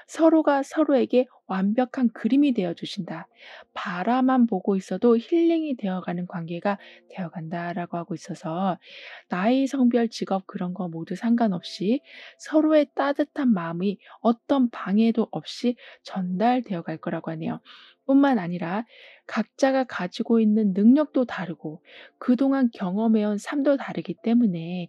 서로가 서로에게 완벽한 그림이 되어 주신다. 바라만 보고 있어도 힐링이 되어가는 관계가 되어간다라고 하고 있어서, 나이, 성별, 직업 그런 거 모두 상관없이 서로의 따뜻한 마음이 어떤 방해도 없이 전달되어 갈 거라고 하네요. 뿐만 아니라 각자가 가지고 있는 능력도 다르고 그동안 경험해온 삶도 다르기 때문에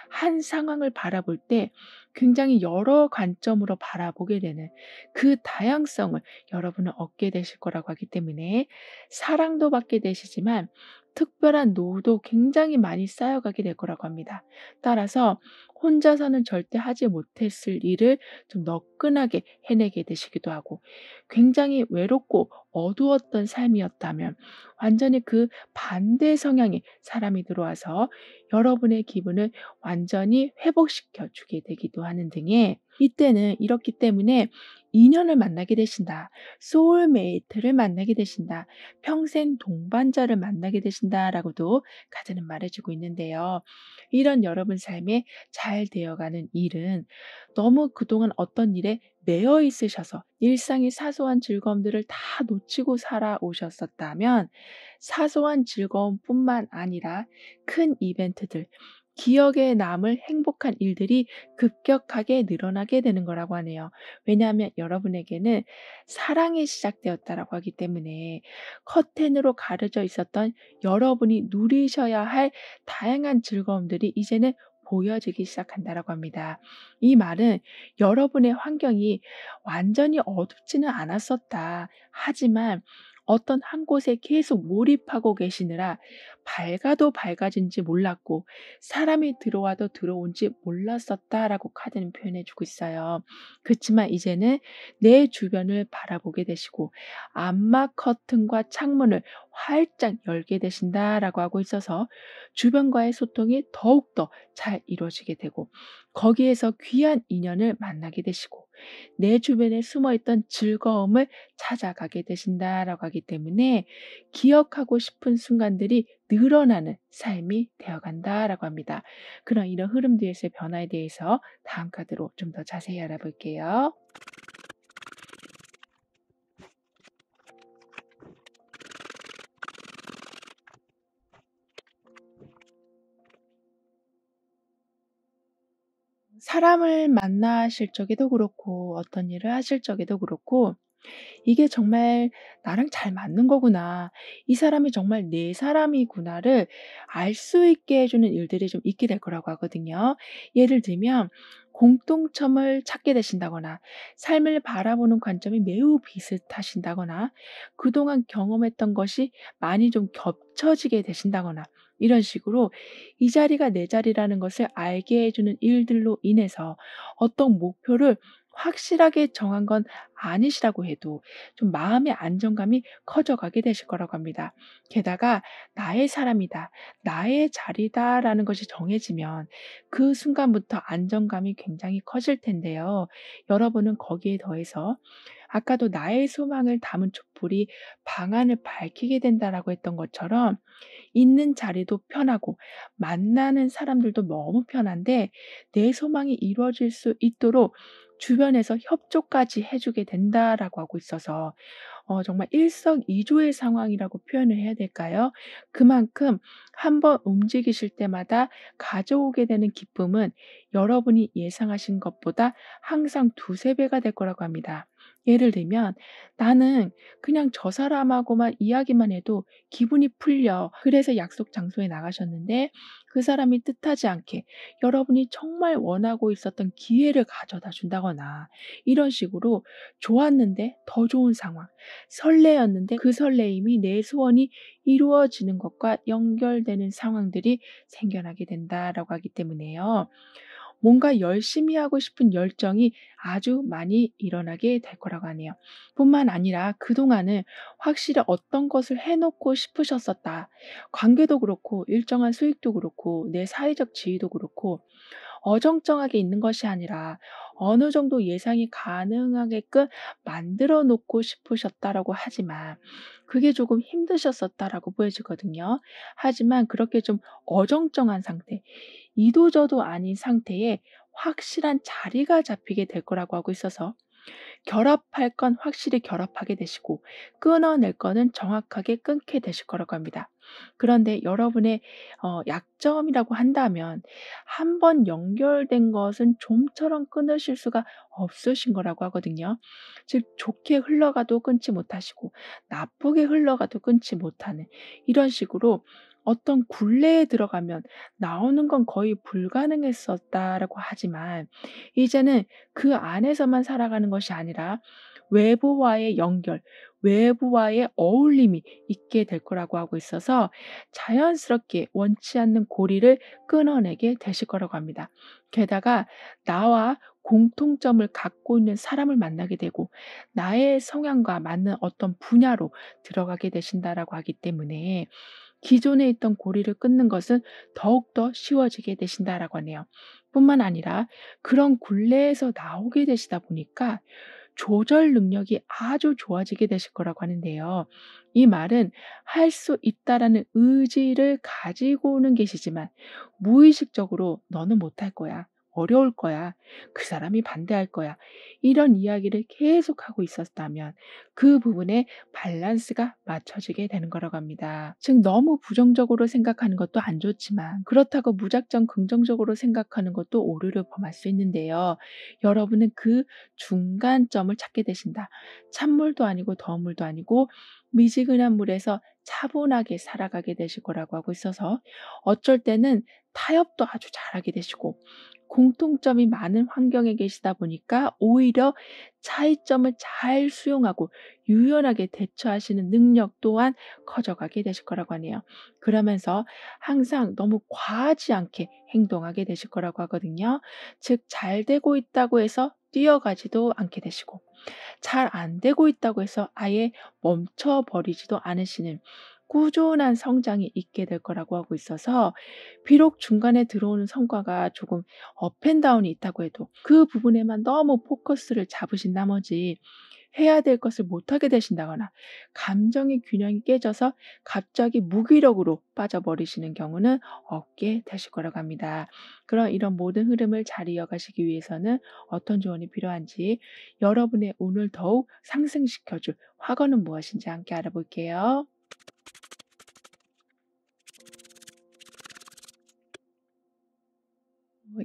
한 상황을 바라볼 때 굉장히 여러 관점으로 바라보게 되는 그 다양성을 여러분은 얻게 되실 거라고 하기 때문에, 사랑도 받게 되시지만 특별한 노도 굉장히 많이 쌓여가게 될 거라고 합니다. 따라서 혼자서는 절대 하지 못했을 일을 좀 너끈하게 해내게 되시기도 하고, 굉장히 외롭고 어두웠던 삶이었다면 완전히 그 반대 성향의 사람이 들어와서 여러분의 기분을 완전히 회복시켜 주게 되기도 하는 등의, 이때는 이렇기 때문에 인연을 만나게 되신다. 소울메이트를 만나게 되신다. 평생 동반자를 만나게 되신다라고도 카드는 말해주고 있는데요. 이런 여러분 삶에 잘 되어가는 일은, 너무 그동안 어떤 일에 매여 있으셔서 일상의 사소한 즐거움들을 다 놓치고 살아오셨었다면, 사소한 즐거움뿐만 아니라 큰 이벤트들, 기억에 남을 행복한 일들이 급격하게 늘어나게 되는 거라고 하네요. 왜냐하면 여러분에게는 사랑이 시작되었다라고 하기 때문에 커튼으로 가려져 있었던 여러분이 누리셔야 할 다양한 즐거움들이 이제는 보여지기 시작한다라고 합니다. 이 말은 여러분의 환경이 완전히 어둡지는 않았었다. 하지만 어떤 한 곳에 계속 몰입하고 계시느라 밝아도 밝아진지 몰랐고 사람이 들어와도 들어온지 몰랐었다라고 카드는 표현해 주고 있어요. 그렇지만 이제는 내 주변을 바라보게 되시고 암막 커튼과 창문을 활짝 열게 되신다라고 하고 있어서 주변과의 소통이 더욱더 잘 이루어지게 되고 거기에서 귀한 인연을 만나게 되시고 내 주변에 숨어 있던 즐거움을 찾아가게 되신다라고 하기 때문에 기억하고 싶은 순간들이 늘어나는 삶이 되어간다라고 합니다. 그런 이런 흐름 뒤에서의 변화에 대해서 다음 카드로 좀 더 자세히 알아볼게요. 사람을 만나실 적에도 그렇고 어떤 일을 하실 적에도 그렇고 '이게 정말 나랑 잘 맞는 거구나. 이 사람이 정말 내 사람이구나.'를 알 수 있게 해 주는 일들이 좀 있게 될 거라고 하거든요. 예를 들면 공통점을 찾게 되신다거나 삶을 바라보는 관점이 매우 비슷하신다거나 그동안 경험했던 것이 많이 좀 겹쳐지게 되신다거나 이런 식으로 이 자리가 내 자리라는 것을 알게 해 주는 일들로 인해서 어떤 목표를 확실하게 정한 건 아니시라고 해도 좀 마음의 안정감이 커져가게 되실 거라고 합니다. 게다가 '나의 사람이다. 나의 자리다.'라는 것이 정해지면 그 순간부터 안정감이 굉장히 커질 텐데요. 여러분은 거기에 더해서 아까도 "나의 소망을 담은 촛불이 방안을 밝히게 된다."라고 했던 것처럼 있는 자리도 편하고 만나는 사람들도 너무 편한데 내 소망이 이루어질 수 있도록 주변에서 협조까지 해 주게 된다라고 하고 있어서 정말 일석이조의 상황이라고 표현을 해야 될까요? 그만큼 한번 움직이실 때마다 가져오게 되는 기쁨은 여러분이 예상하신 것보다 항상 두세 배가 될 거라고 합니다. 예를 들면 '나는 그냥 저 사람하고만 이야기만 해도 기분이 풀려.' 그래서 약속 장소에 나가셨는데 그 사람이 뜻하지 않게 여러분이 정말 원하고 있었던 기회를 가져다 준다거나 이런 식으로 좋았는데 더 좋은 상황, 설레었는데 그 설레임이 내 소원이 이루어지는 것과 연결되는 상황들이 생겨나게 된다라고 하기 때문에요. 뭔가 열심히 하고 싶은 열정이 아주 많이 일어나게 될 거라고 하네요. 뿐만 아니라 그동안은 확실히 어떤 것을 해 놓고 싶으셨었다. 관계도 그렇고 일정한 수익도 그렇고 내 사회적 지위도 그렇고 어정쩡하게 있는 것이 아니라 어느 정도 예상이 가능하게끔 만들어 놓고 싶으셨다라고 하지만 그게 조금 힘드셨었다라고 보여지거든요. 하지만 그렇게 좀 어정쩡한 상태, 이도저도 아닌 상태에 확실한 자리가 잡히게 될 거라고 하고 있어서 결합할 건 확실히 결합하게 되시고 끊어낼 거는 정확하게 끊게 되실 거라고 합니다. 그런데 여러분의 약점이라고 한다면 한 번 연결된 것은 좀처럼 끊으실 수가 없으신 거라고 하거든요. 즉 좋게 흘러가도 끊지 못하시고 나쁘게 흘러가도 끊지 못하는 이런 식으로 어떤 굴레에 들어가면 나오는 건 거의 불가능했었다라고 하지만 이제는 그 안에서만 살아가는 것이 아니라 외부와의 연결, 외부와의 어울림이 있게 될 거라고 하고 있어서 자연스럽게 원치 않는 고리를 끊어내게 되실 거라고 합니다. 게다가 나와 공통점을 갖고 있는 사람을 만나게 되고 나의 성향과 맞는 어떤 분야로 들어가게 되신다라고 하기 때문에 기존에 있던 고리를 끊는 것은 더욱더 쉬워지게 되신다라고 하네요. 뿐만 아니라 그런 굴레에서 나오게 되시다 보니까 조절 능력이 아주 좋아지게 되실 거라고 하는데요. 이 말은 할 수 있다라는 의지를 가지고는 계시지만 무의식적으로 '너는 못할 거야. 어려울 거야. 그 사람이 반대할 거야. 이런 이야기를 계속하고 있었다면 그 부분에 밸런스가 맞춰지게 되는 거라고 합니다. 즉 너무 부정적으로 생각하는 것도 안 좋지만 그렇다고 무작정 긍정적으로 생각하는 것도 오류를 범할 수 있는데요. 여러분은 그 중간점을 찾게 되신다. 찬물도 아니고 더운 물도 아니고 미지근한 물에서 차분하게 살아가게 되실 거라고 하고 있어서 어쩔 때는 타협도 아주 잘하게 되시고 공통점이 많은 환경에 계시다 보니까 오히려 차이점을 잘 수용하고 유연하게 대처하시는 능력 또한 커져가게 되실 거라고 하네요. 그러면서 항상 너무 과하지 않게 행동하게 되실 거라고 하거든요. 즉, 잘 되고 있다고 해서 뛰어가지도 않게 되시고 잘 안 되고 있다고 해서 아예 멈춰 버리지도 않으시는 꾸준한 성장이 있게 될 거라고 하고 있어서 비록 중간에 들어오는 성과가 조금 업앤다운이 있다고 해도 그 부분에만 너무 포커스를 잡으신 나머지 해야 될 것을 못하게 되신다거나 감정의 균형이 깨져서 갑자기 무기력으로 빠져버리시는 경우는 없게 되실 거라고 합니다. 그런 이런 모든 흐름을 잘 이어가시기 위해서는 어떤 조언이 필요한지 여러분의 운을 더욱 상승시켜줄 화거는 무엇인지 함께 알아볼게요.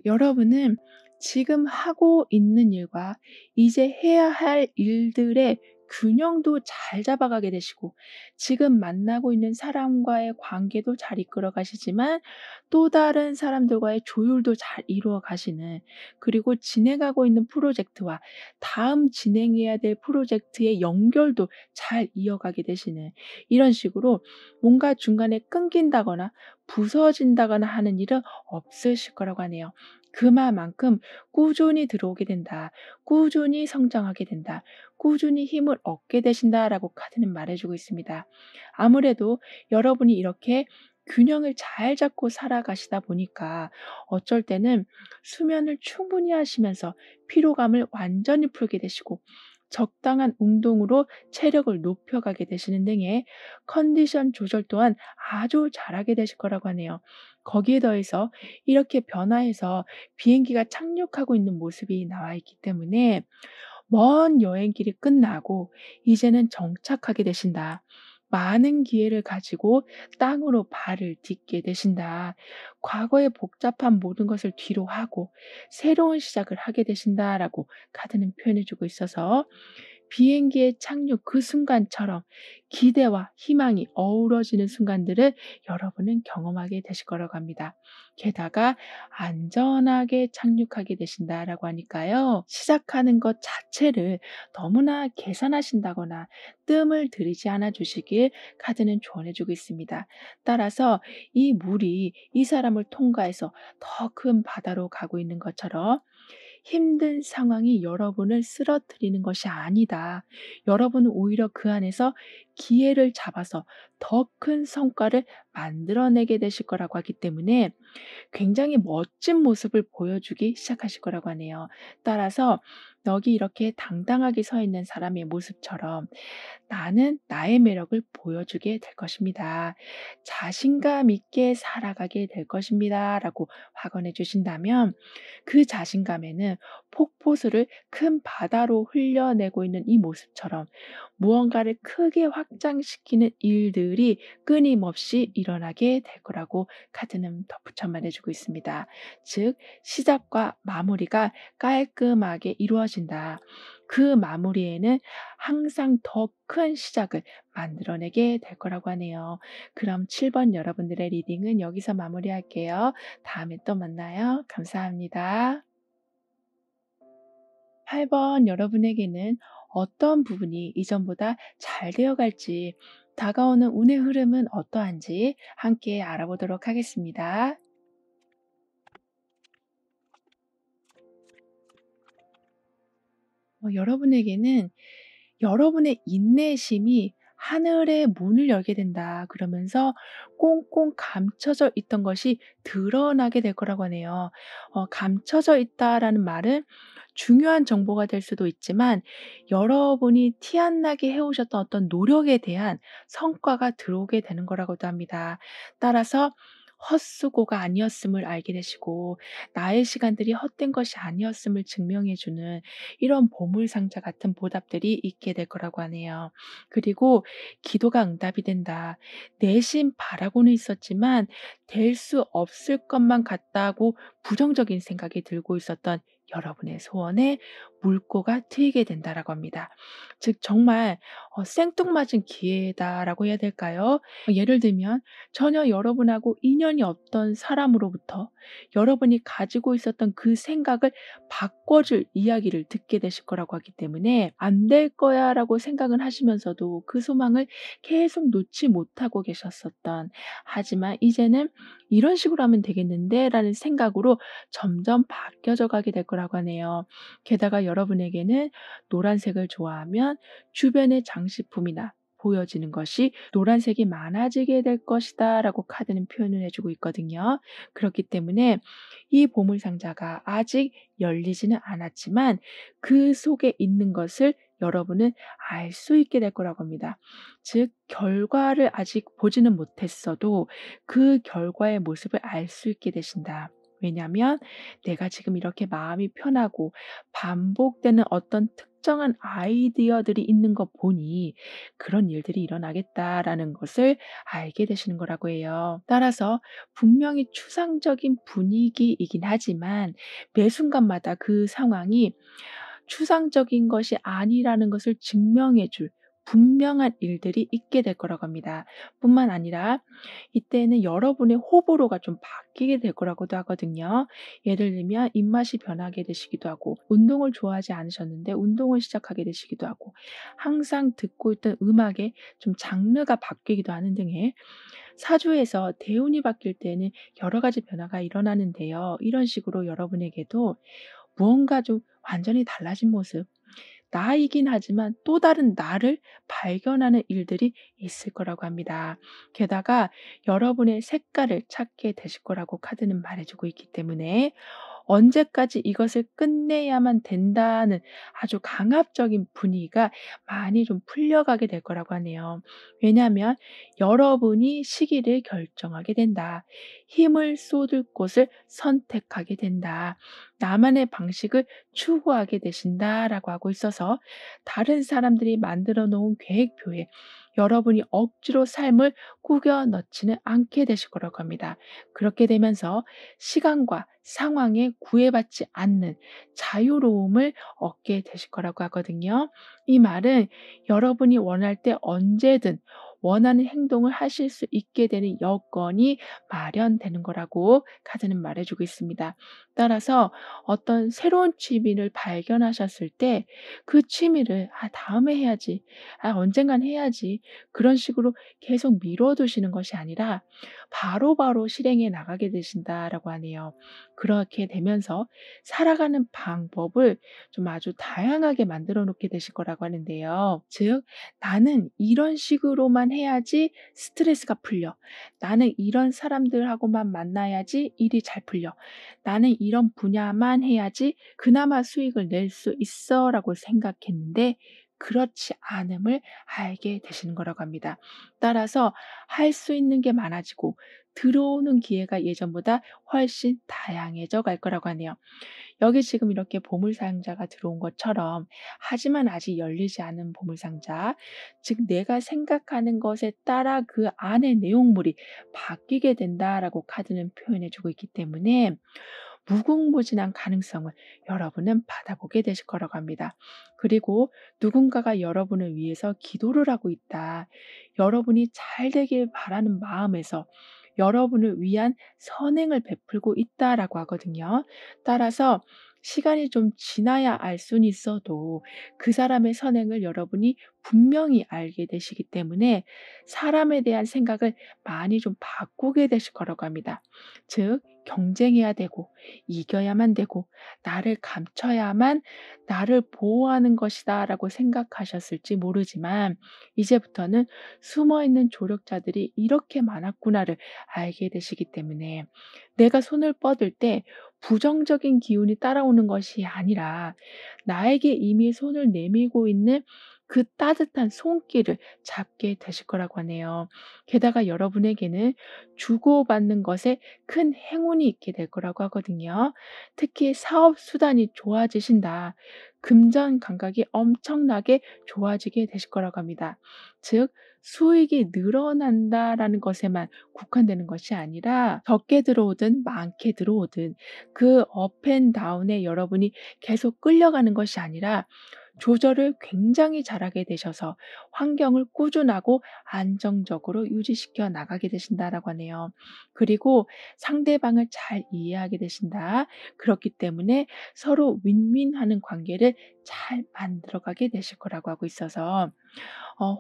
여러분은 지금 하고 있는 일과 이제 해야 할 일들의 균형도 잘 잡아가게 되시고 지금 만나고 있는 사람과의 관계도 잘 이끌어 가시지만 또 다른 사람들과의 조율도 잘 이루어 가시는 그리고 진행하고 있는 프로젝트와 다음 진행해야 될 프로젝트의 연결도 잘 이어가게 되시는 이런 식으로 뭔가 중간에 끊긴다거나 부서진다거나 하는 일은 없으실 거라고 하네요. 그만큼 꾸준히 들어오게 된다. 꾸준히 성장하게 된다. 꾸준히 힘을 얻게 되신다라고 카드는 말해주고 있습니다. 아무래도 여러분이 이렇게 균형을 잘 잡고 살아가시다 보니까 어쩔 때는 수면을 충분히 하시면서 피로감을 완전히 풀게 되시고 적당한 운동으로 체력을 높여가게 되시는 등의 컨디션 조절 또한 아주 잘하게 되실 거라고 하네요. 거기에 더해서 이렇게 변화해서 비행기가 착륙하고 있는 모습이 나와 있기 때문에 먼 여행길이 끝나고 이제는 정착하게 되신다. 많은 기회를 가지고 땅으로 발을 딛게 되신다. 과거의 복잡한 모든 것을 뒤로 하고 새로운 시작을 하게 되신다라고 카드는 표현해 주고 있어서 비행기의 착륙 그 순간처럼 기대와 희망이 어우러지는 순간들을 여러분은 경험하게 되실 거라고 합니다. 게다가 안전하게 착륙하게 되신다라고 하니까요. 시작하는 것 자체를 너무나 계산하신다거나 뜸을 들이지 않아 주시길 카드는 조언해 주고 있습니다. 따라서 이 물이 이 사람을 통과해서 더 큰 바다로 가고 있는 것처럼 힘든 상황이 여러분을 쓰러뜨리는 것이 아니다. 여러분은 오히려 그 안에서 기회를 잡아서 더 큰 성과를 만들어내게 되실 거라고 하기 때문에 굉장히 멋진 모습을 보여주기 시작하실 거라고 하네요. 따라서 여기 이렇게 당당하게 서 있는 사람의 모습처럼 나는 나의 매력을 보여주게 될 것입니다. 자신감 있게 살아가게 될 것입니다. 라고 확언해 주신다면 그 자신감에는 폭포수를 큰 바다로 흘려내고 있는 이 모습처럼 무언가를 크게 확장시키는 일들이 끊임없이 일어나게 될 거라고 카드는 덧붙여 말해주고 있습니다. 즉, 시작과 마무리가 깔끔하게 이루어진다. 그 마무리에는 항상 더 큰 시작을 만들어내게 될 거라고 하네요. 그럼 7번 여러분들의 리딩은 여기서 마무리할게요. 다음에 또 만나요. 감사합니다. 8번 여러분에게는 어떤 부분이 이전보다 잘 되어 갈지, 다가오는 운의 흐름은 어떠한지 함께 알아보도록 하겠습니다. 여러분에게는 여러분의 인내심이 하늘의 문을 열게 된다. 그러면서 꽁꽁 감춰져 있던 것이 드러나게 될 거라고 하네요. 감춰져 있다라는 말은 중요한 정보가 될 수도 있지만 여러분이 티 안 나게 해오셨던 어떤 노력에 대한 성과가 들어오게 되는 거라고도 합니다. 따라서 헛수고가 아니었음을 알게 되시고 나의 시간들이 헛된 것이 아니었음을 증명해 주는 이런 보물상자 같은 보답들이 있게 될 거라고 하네요. 그리고 기도가 응답이 된다. 내심 바라고는 있었지만 될 수 없을 것만 같다고 부정적인 생각이 들고 있었던 여러분의 소원에 물꼬가 트이게 된다라고 합니다. 즉 정말 생뚱맞은 기회다라고 해야 될까요? 예를 들면 전혀 여러분하고 인연이 없던 사람으로부터 여러분이 가지고 있었던 그 생각을 바꿔줄 이야기를 듣게 되실 거라고 하기 때문에 '안 될 거야.'라고 생각은 하시면서도 그 소망을 계속 놓지 못하고 계셨었던, 하지만 이제는 '이런 식으로 하면 되겠는데.'라는 생각으로 점점 바뀌어져 가게 될 거라고 하네요. 게다가 여러분에게는 노란색을 좋아하면 주변의 장식품이나 보여지는 것이 노란색이 많아지게 될 것이다라고 카드는 표현을 해 주고 있거든요. 그렇기 때문에 이 보물 상자가 아직 열리지는 않았지만 그 속에 있는 것을 여러분은 알 수 있게 될 거라고 합니다. 즉 결과를 아직 보지는 못했어도 그 결과의 모습을 알 수 있게 되신다. 왜냐하면 내가 지금 이렇게 마음이 편하고 반복되는 어떤 특정한 아이디어들이 있는 거 보니 그런 일들이 일어나겠다라는 것을 알게 되시는 거라고 해요. 따라서 분명히 추상적인 분위기이긴 하지만 매 순간마다 그 상황이 추상적인 것이 아니라는 것을 증명해 줄 분명한 일들이 있게 될 거라고 합니다. 뿐만 아니라 이때는 여러분의 호불호가 좀 바뀌게 될 거라고도 하거든요. 예를 들면 입맛이 변하게 되시기도 하고, 운동을 좋아하지 않으셨는데 운동을 시작하게 되시기도 하고, 항상 듣고 있던 음악의 좀 장르가 바뀌기도 하는 등의 사주에서 대운이 바뀔 때는 여러 가지 변화가 일어나는데요. 이런 식으로 여러분에게도 무언가 좀 완전히 달라진 모습, 나이긴 하지만 또 다른 나를 발견하는 일들이 있을 거라고 합니다. 게다가 여러분의 색깔을 찾게 되실 거라고 카드는 말해주고 있기 때문에 언제까지 이것을 끝내야만 된다는 아주 강압적인 분위기가 많이 좀 풀려가게 될 거라고 하네요. 왜냐하면 여러분이 시기를 결정하게 된다. 힘을 쏟을 곳을 선택하게 된다. 나만의 방식을 추구하게 되신다라고 하고 있어서 다른 사람들이 만들어 놓은 계획표에 여러분이 억지로 삶을 꾸겨 넣지는 않게 되실 거라고 합니다. 그렇게 되면서 시간과 상황에 구애받지 않는 자유로움을 얻게 되실 거라고 하거든요. 이 말은 여러분이 원할 때 언제든 원하는 행동을 하실 수 있게 되는 여건이 마련되는 거라고 카드는 말해주고 있습니다. 따라서 어떤 새로운 취미를 발견하셨을 때 그 취미를 '아 다음에 해야지. 아 언젠간 해야지.' 그런 식으로 계속 미뤄 두시는 것이 아니라 바로바로 실행해 나가게 되신다라고 하네요. 그렇게 되면서 살아가는 방법을 좀 아주 다양하게 만들어 놓게 되실 거라고 하는데요. 즉 '나는 이런 식으로만 해야지 스트레스가 풀려. 나는 이런 사람들하고만 만나야지 일이 잘 풀려. 나는 이런 분야만 해야지 그나마 수익을 낼 수 있어'라고 생각했는데 그렇지 않음을 알게 되시는 거라고 합니다. 따라서 할 수 있는 게 많아지고 들어오는 기회가 예전보다 훨씬 다양해져 갈 거라고 하네요. 여기 지금 이렇게 보물상자가 들어온 것처럼, 하지만 아직 열리지 않은 보물상자, 즉 내가 생각하는 것에 따라 그 안의 내용물이 바뀌게 된다라고 카드는 표현해 주고 있기 때문에 무궁무진한 가능성을 여러분은 받아보게 되실 거라고 합니다. 그리고 누군가가 여러분을 위해서 기도를 하고 있다. 여러분이 잘 되길 바라는 마음에서 여러분을 위한 선행을 베풀고 있다라고 하거든요. 따라서 시간이 좀 지나야 알 수는 있어도 그 사람의 선행을 여러분이 분명히 알게 되시기 때문에 사람에 대한 생각을 많이 좀 바꾸게 되실 거라고 합니다. 즉 경쟁해야 되고 이겨야만 되고 나를 감춰야만 나를 보호하는 것이다라고 생각하셨을지 모르지만 이제부터는 숨어있는 조력자들이 이렇게 많았구나를 알게 되시기 때문에 내가 손을 뻗을 때 부정적인 기운이 따라오는 것이 아니라 나에게 이미 손을 내밀고 있는 그 따뜻한 손길을 잡게 되실 거라고 하네요. 게다가 여러분에게는 주고받는 것에 큰 행운이 있게 될 거라고 하거든요. 특히 사업 수단이 좋아지신다. 금전 감각이 엄청나게 좋아지게 되실 거라고 합니다. 즉 수익이 늘어난다라는 것에만 국한되는 것이 아니라 적게 들어오든 많게 들어오든 그 업앤다운에 여러분이 계속 끌려가는 것이 아니라 조절을 굉장히 잘하게 되셔서 환경을 꾸준하고 안정적으로 유지시켜 나가게 되신다라고 하네요. 그리고 상대방을 잘 이해하게 되신다. 그렇기 때문에 서로 윈윈하는 관계를 잘 만들어가게 되실 거라고 하고 있어서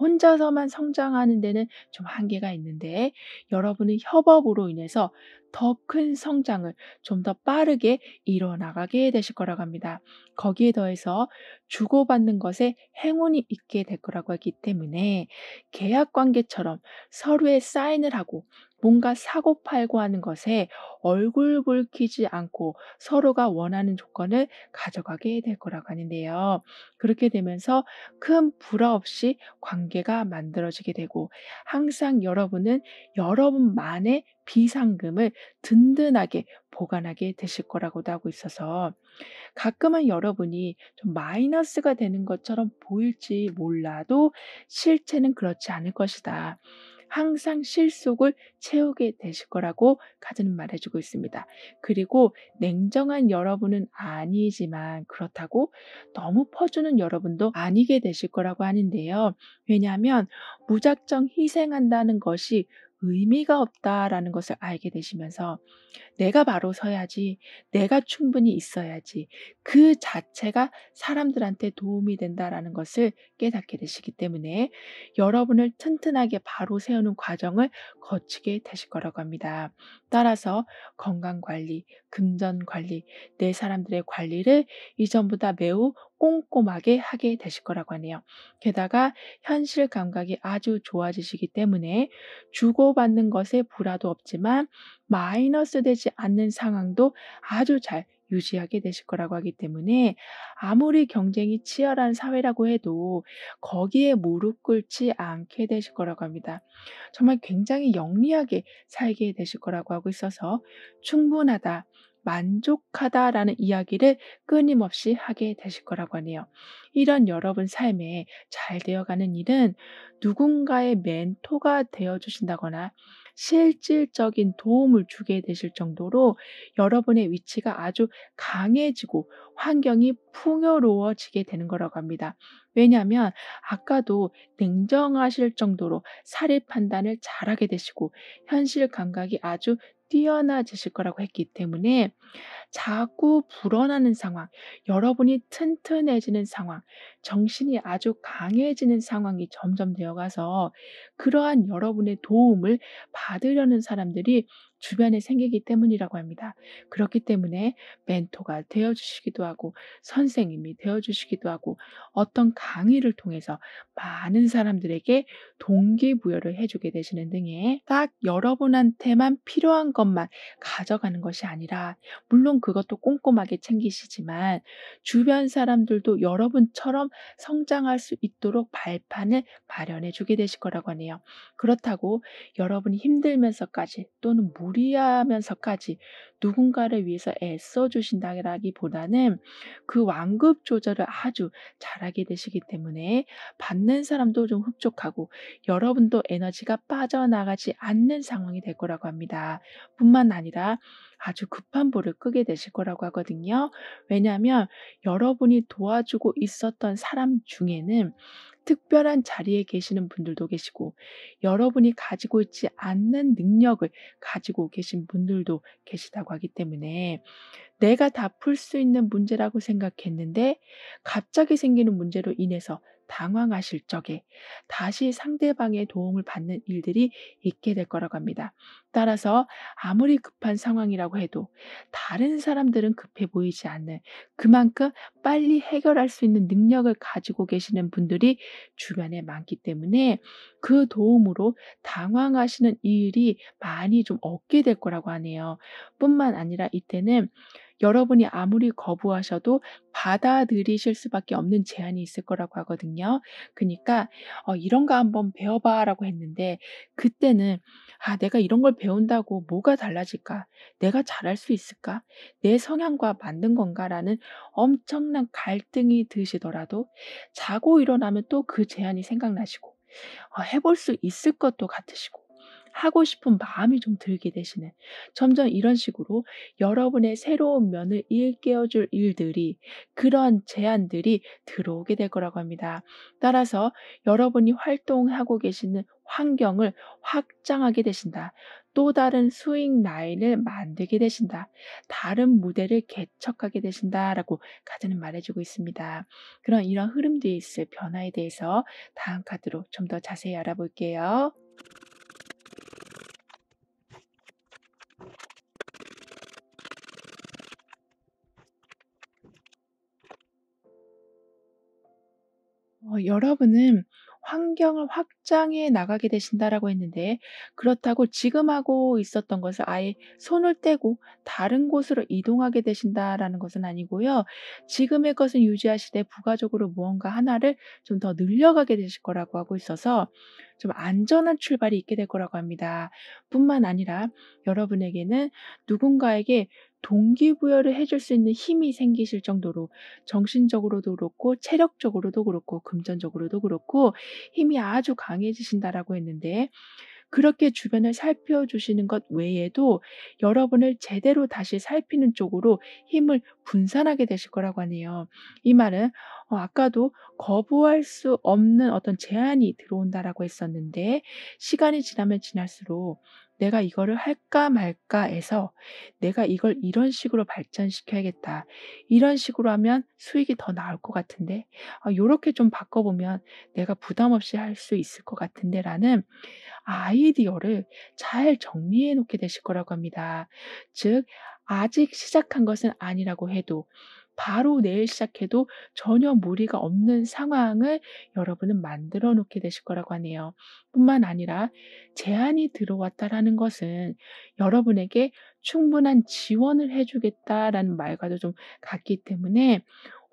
혼자서만 성장하는 데는 좀 한계가 있는데 여러분의 협업으로 인해서 더 큰 성장을 좀 더 빠르게 이뤄 나가게 되실 거라고 합니다. 거기에 더해서 주고받는 것에 행운이 있게 될 거라고 하기 때문에 계약 관계처럼 서로의 사인을 하고 뭔가 사고팔고 하는 것에 얼굴 붉히지 않고 서로가 원하는 조건을 가져가게 될 거라고 하는데요. 그렇게 되면서 큰 불화 없이 관계가 만들어지게 되고 항상 여러분은 여러분만의 비상금을 든든하게 보관하게 되실 거라고도 하고 있어서 가끔은 여러분이 좀 마이너스가 되는 것처럼 보일지 몰라도 실체는 그렇지 않을 것이다. 항상 실속을 채우게 되실 거라고 카드는 말해주고 있습니다. 그리고 냉정한 여러분은 아니지만 그렇다고 너무 퍼주는 여러분도 아니게 되실 거라고 하는데요. 왜냐하면 무작정 희생한다는 것이 의미가 없다라는 것을 알게 되시면서 내가 바로 서야지, 내가 충분히 있어야지, 그 자체가 사람들한테 도움이 된다라는 것을 깨닫게 되시기 때문에 여러분을 튼튼하게 바로 세우는 과정을 거치게 되실 거라고 합니다. 따라서 건강 관리, 금전 관리, 내 사람들의 관리를 이전보다 매우 꼼꼼하게 하게 되실 거라고 하네요. 게다가 현실 감각이 아주 좋아지시기 때문에 주고받는 것에 불화도 없지만 마이너스 되지 않는 상황도 아주 잘 유지하게 되실 거라고 하기 때문에 아무리 경쟁이 치열한 사회라고 해도 거기에 무릎 꿇지 않게 되실 거라고 합니다. 정말 굉장히 영리하게 살게 되실 거라고 하고 있어서 충분하다, 만족하다라는 이야기를 끊임없이 하게 되실 거라고 하네요. 이런 여러분 삶에 잘 되어가는 일은 누군가의 멘토가 되어 주신다거나 실질적인 도움을 주게 되실 정도로 여러분의 위치가 아주 강해지고 환경이 풍요로워지게 되는 거라고 합니다. 왜냐하면 아까도 냉정하실 정도로 사리 판단을 잘하게 되시고 현실 감각이 아주 뛰어나지실 거라고 했기 때문에 자꾸 불어나는 상황, 여러분이 튼튼해지는 상황, 정신이 아주 강해지는 상황이 점점 되어 가서 그러한 여러분의 도움을 받으려는 사람들이 주변에 생기기 때문이라고 합니다. 그렇기 때문에 멘토가 되어 주시기도 하고 선생님이 되어 주시기도 하고 어떤 강의를 통해서 많은 사람들에게 동기부여를 해 주게 되시는 등의 딱 여러분한테만 필요한 것만 가져가는 것이 아니라 물론 그것도 꼼꼼하게 챙기시지만 주변 사람들도 여러분처럼 성장할 수 있도록 발판을 마련해 주게 되실 거라고 하네요. 그렇다고 여러분이 힘들면서까지 또는 무리하면서까지 누군가를 위해서 애써 주신다기보다는 그 완급 조절을 아주 잘하게 되시기 때문에 받는 사람도 좀 흡족하고 여러분도 에너지가 빠져나가지 않는 상황이 될 거라고 합니다. 뿐만 아니라 아주 급한 불을 끄게 되실 거라고 하거든요. 왜냐하면 여러분이 도와주고 있었던 사람 중에는 특별한 자리에 계시는 분들도 계시고 여러분이 가지고 있지 않는 능력을 가지고 계신 분들도 계시다고 하기 때문에 내가 다 풀 수 있는 문제라고 생각했는데 갑자기 생기는 문제로 인해서 당황하실 적에 다시 상대방의 도움을 받는 일들이 있게 될 거라고 합니다. 따라서 아무리 급한 상황이라고 해도 다른 사람들은 급해 보이지 않는 그만큼 빨리 해결할 수 있는 능력을 가지고 계시는 분들이 주변에 많기 때문에 그 도움으로 당황하시는 일이 많이 좀 없게 될 거라고 하네요. 뿐만 아니라 이때는 여러분이 아무리 거부하셔도 받아들이실 수밖에 없는 제한이 있을 거라고 하거든요. 그니까 "이런 거 한번 배워 봐."라고 했는데 그때는 '아 내가 이런 걸 배운다고 뭐가 달라질까? 내가 잘할 수 있을까? 내 성향과 맞는 건가?'라는 엄청난 갈등이 드시더라도 자고 일어나면 또 그 제안이 생각나시고 해볼 수 있을 것도 같으시고 하고 싶은 마음이 좀 들게 되시는, 점점 이런 식으로 여러분의 새로운 면을 일깨워 줄 일들이, 그런 제안들이 들어오게 될 거라고 합니다. 따라서 여러분이 활동하고 계시는 환경을 확장하게 되신다. 또 다른 수익 라인을 만들게 되신다. 다른 무대를 개척하게 되신다라고 카드는 말해 주고 있습니다. 그런 이런 흐름들이 있을 변화에 대해서 다음 카드로 좀 더 자세히 알아볼게요. 여러분은 환경을 확장해 나가게 되신다라고 했는데, 그렇다고 지금 하고 있었던 것을 아예 손을 떼고 다른 곳으로 이동하게 되신다라는 것은 아니고요. 지금의 것은 유지하시되 부가적으로 무언가 하나를 좀 더 늘려가게 되실 거라고 하고 있어서 좀 안전한 출발이 있게 될 거라고 합니다. 뿐만 아니라 여러분에게는 누군가에게 동기부여를 해줄 수 있는 힘이 생기실 정도로 정신적으로도 그렇고 체력적으로도 그렇고 금전적으로도 그렇고 힘이 아주 강해지신다라고 했는데, 그렇게 주변을 살펴주시는 것 외에도 여러분을 제대로 다시 살피는 쪽으로 힘을 분산하게 되실 거라고 하네요. 이 말은 아까도 거부할 수 없는 어떤 제한이 들어온다라고 했었는데, 시간이 지나면 지날수록 '내가 이거를 할까 말까.'에서 '내가 이걸 이런 식으로 발전시켜야겠다. 이런 식으로 하면 수익이 더 나올 것 같은데. 요렇게 좀 바꿔보면 내가 부담 없이 할 수 있을 것 같은데.'라는 아이디어를 잘 정리해 놓게 되실 거라고 합니다. 즉 아직 시작한 것은 아니라고 해도 바로 내일 시작해도 전혀 무리가 없는 상황을 여러분은 만들어 놓게 되실 거라고 하네요. 뿐만 아니라 제안이 들어왔다라는 것은 여러분에게 충분한 지원을 해 주겠다라는 말과도 좀 같기 때문에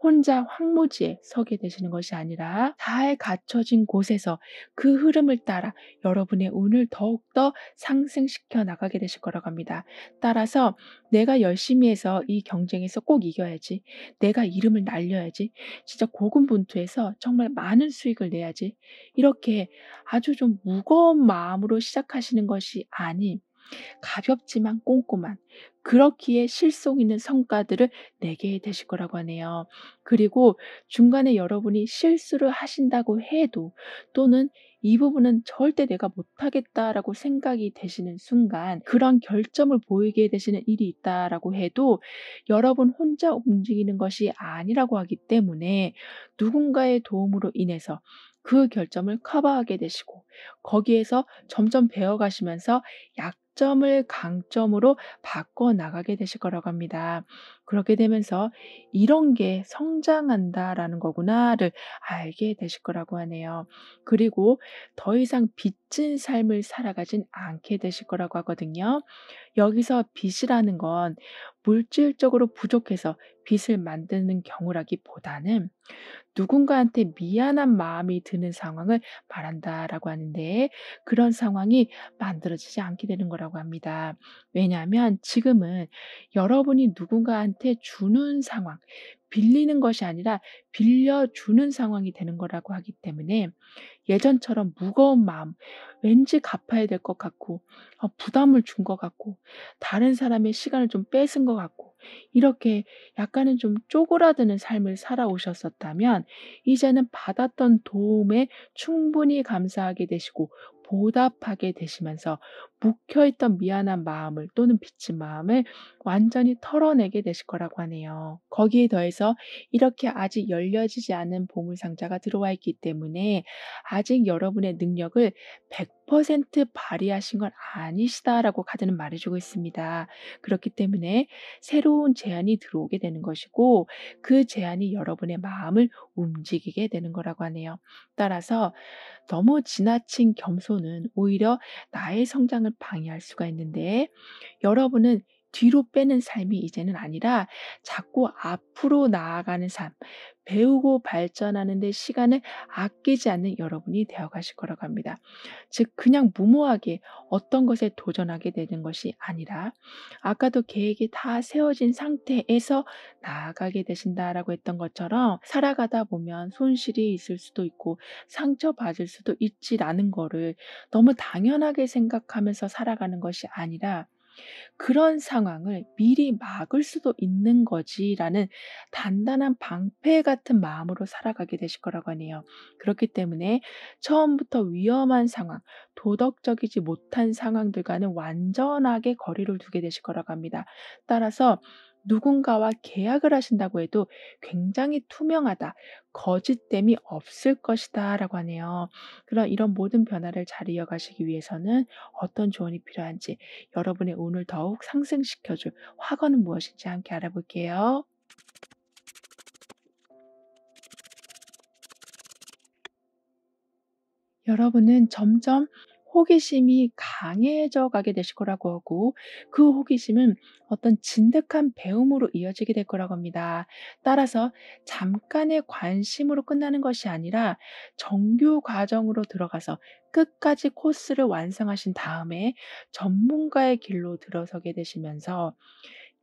혼자 황무지에 서게 되시는 것이 아니라 잘 갖춰진 곳에서 그 흐름을 따라 여러분의 운을 더욱더 상승시켜 나가게 되실 거라고 합니다. 따라서 '내가 열심히 해서 이 경쟁에서 꼭 이겨야지. 내가 이름을 날려야지. 진짜 고군분투해서 정말 많은 수익을 내야지.' 이렇게 아주 좀 무거운 마음으로 시작하시는 것이 아닌 가볍지만 꼼꼼한, 그렇기에 실속 있는 성과들을 내게 되실 거라고 하네요. 그리고 중간에 여러분이 실수를 하신다고 해도, 또는 '이 부분은 절대 내가 못하겠다.'라고 생각이 되시는 순간 그런 결점을 보이게 되시는 일이 있다라고 해도 여러분 혼자 움직이는 것이 아니라고 하기 때문에 누군가의 도움으로 인해서 그 결점을 커버하게 되시고, 거기에서 점점 배워가시면서 약점을 강점으로 바꿔 나가게 되실 거라고 합니다. 그렇게 되면서 '이런 게 성장한다.'라는 거구나를 알게 되실 거라고 하네요. 그리고 더 이상 빚진 삶을 살아가진 않게 되실 거라고 하거든요. 여기서 빚이라는 건 물질적으로 부족해서 빚을 만드는 경우라기보다는 누군가한테 미안한 마음이 드는 상황을 말한다라고 하는데, 그런 상황이 만들어지지 않게 되는 거라고 합니다. 왜냐하면 지금은 여러분이 누군가한테 주는 상황, 빌리는 것이 아니라 빌려주는 상황이 되는 거라고 하기 때문에 예전처럼 무거운 마음, 왠지 갚아야 될 것 같고 부담을 준 것 같고 다른 사람의 시간을 좀 뺏은 것 같고, 이렇게 약간은 좀 쪼그라드는 삶을 살아오셨었다면 이제는 받았던 도움에 충분히 감사하게 되시고 보답하게 되시면서 묵혀있던 미안한 마음을 또는 빚진 마음을 완전히 털어내게 되실 거라고 하네요. 거기에 더해서 이렇게 아직 열려지지 않은 보물상자가 들어와 있기 때문에 아직 여러분의 능력을 100% 발휘하신 건 아니시다라고 카드는 말해주고 있습니다. 그렇기 때문에 새로운 제안이 들어오게 되는 것이고, 그 제안이 여러분의 마음을 움직이게 되는 거라고 하네요. 따라서 너무 지나친 겸손은 오히려 나의 성장을 방해할 수가 있는데, 여러분은 뒤로 빼는 삶이 이제는 아니라 자꾸 앞으로 나아가는 삶, 배우고 발전하는 데 시간을 아끼지 않는 여러분이 되어 가실 거라고 합니다. 즉 그냥 무모하게 어떤 것에 도전하게 되는 것이 아니라 아까도 계획이 다 세워진 상태에서 나아가게 되신다라고 했던 것처럼 살아가다 보면 손실이 있을 수도 있고 상처받을 수도 있지라는 거를 너무 당연하게 생각하면서 살아가는 것이 아니라 '그런 상황을 미리 막을 수도 있는 거지.'라는 단단한 방패 같은 마음으로 살아가게 되실 거라고 하네요. 그렇기 때문에 처음부터 위험한 상황, 도덕적이지 못한 상황들과는 완전하게 거리를 두게 되실 거라고 합니다. 따라서 누군가와 계약을 하신다고 해도 굉장히 투명하다, 거짓됨이 없을 것이다라고 하네요. 그런 이런 모든 변화를 잘 이어가시기 위해서는 어떤 조언이 필요한지, 여러분의 운을 더욱 상승시켜 줄 화건은 무엇인지 함께 알아볼게요. 여러분은 점점 호기심이 강해져 가게 되실 거라고 하고, 그 호기심은 어떤 진득한 배움으로 이어지게 될 거라고 합니다. 따라서 잠깐의 관심으로 끝나는 것이 아니라 정규 과정으로 들어가서 끝까지 코스를 완성하신 다음에 전문가의 길로 들어서게 되시면서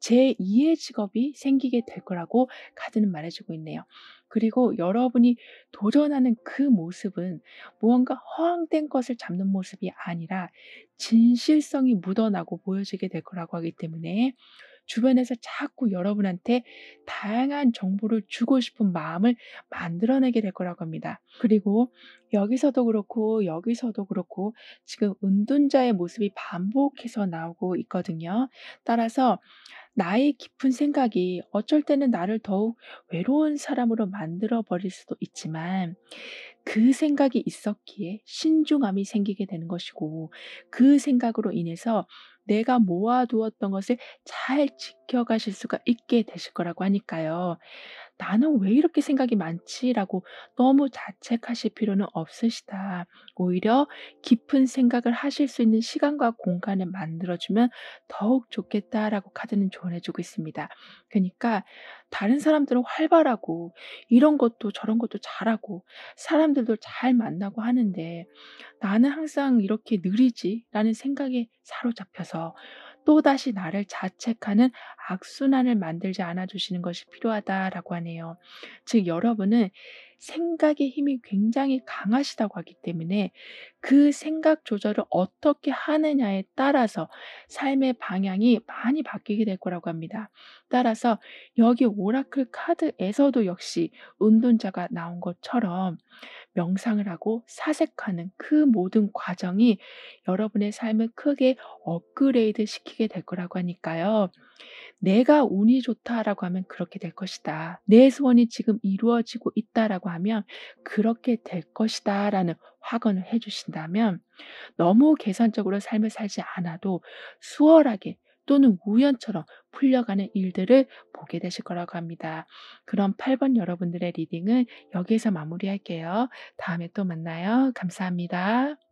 제2의 직업이 생기게 될 거라고 카드는 말해 주고 있네요. 그리고 여러분이 도전하는 그 모습은 무언가 허황된 것을 잡는 모습이 아니라 진실성이 묻어나고 보여지게 될 거라고 하기 때문에 주변에서 자꾸 여러분한테 다양한 정보를 주고 싶은 마음을 만들어내게 될 거라고 합니다. 그리고 여기서도 그렇고 여기서도 그렇고 지금 은둔자의 모습이 반복해서 나오고 있거든요. 따라서 나의 깊은 생각이 어쩔 때는 나를 더욱 외로운 사람으로 만들어 버릴 수도 있지만, 그 생각이 있었기에 신중함이 생기게 되는 것이고, 그 생각으로 인해서 내가 모아두었던 것을 잘 지켜가실 수가 있게 되실 거라고 하니까요. '나는 왜 이렇게 생각이 많지?'라고 너무 자책하실 필요는 없으시다. 오히려 깊은 생각을 하실 수 있는 시간과 공간을 만들어 주면 더욱 좋겠다라고 카드는 조언해 주고 있습니다. 그니까 다른 사람들은 활발하고 이런 것도 저런 것도 잘하고 사람들도 잘 만나고 하는데 '나는 항상 이렇게 느리지?'라는 생각에 사로잡혀서 또다시 나를 자책하는 악순환을 만들지 않아 주시는 것이 필요하다라고 하네요. 즉 여러분은 생각의 힘이 굉장히 강하시다고 하기 때문에 그 생각 조절을 어떻게 하느냐에 따라서 삶의 방향이 많이 바뀌게 될 거라고 합니다. 따라서 여기 오라클 카드에서도 역시 은둔자가 나온 것처럼 명상을 하고 사색하는 그 모든 과정이 여러분의 삶을 크게 업그레이드 시키게 될 거라고 하니까요. '내가 운이 좋다.'라고 하면 그렇게 될 것이다. '내 소원이 지금 이루어지고 있다.'라고 하면 '그렇게 될 것이다.'라는 확언을 해 주신다면 너무 계산적으로 삶을 살지 않아도 수월하게 또는 우연처럼 풀려가는 일들을 보게 되실 거라고 합니다. 그럼 8번 여러분들의 리딩은 여기에서 마무리할게요. 다음에 또 만나요. 감사합니다.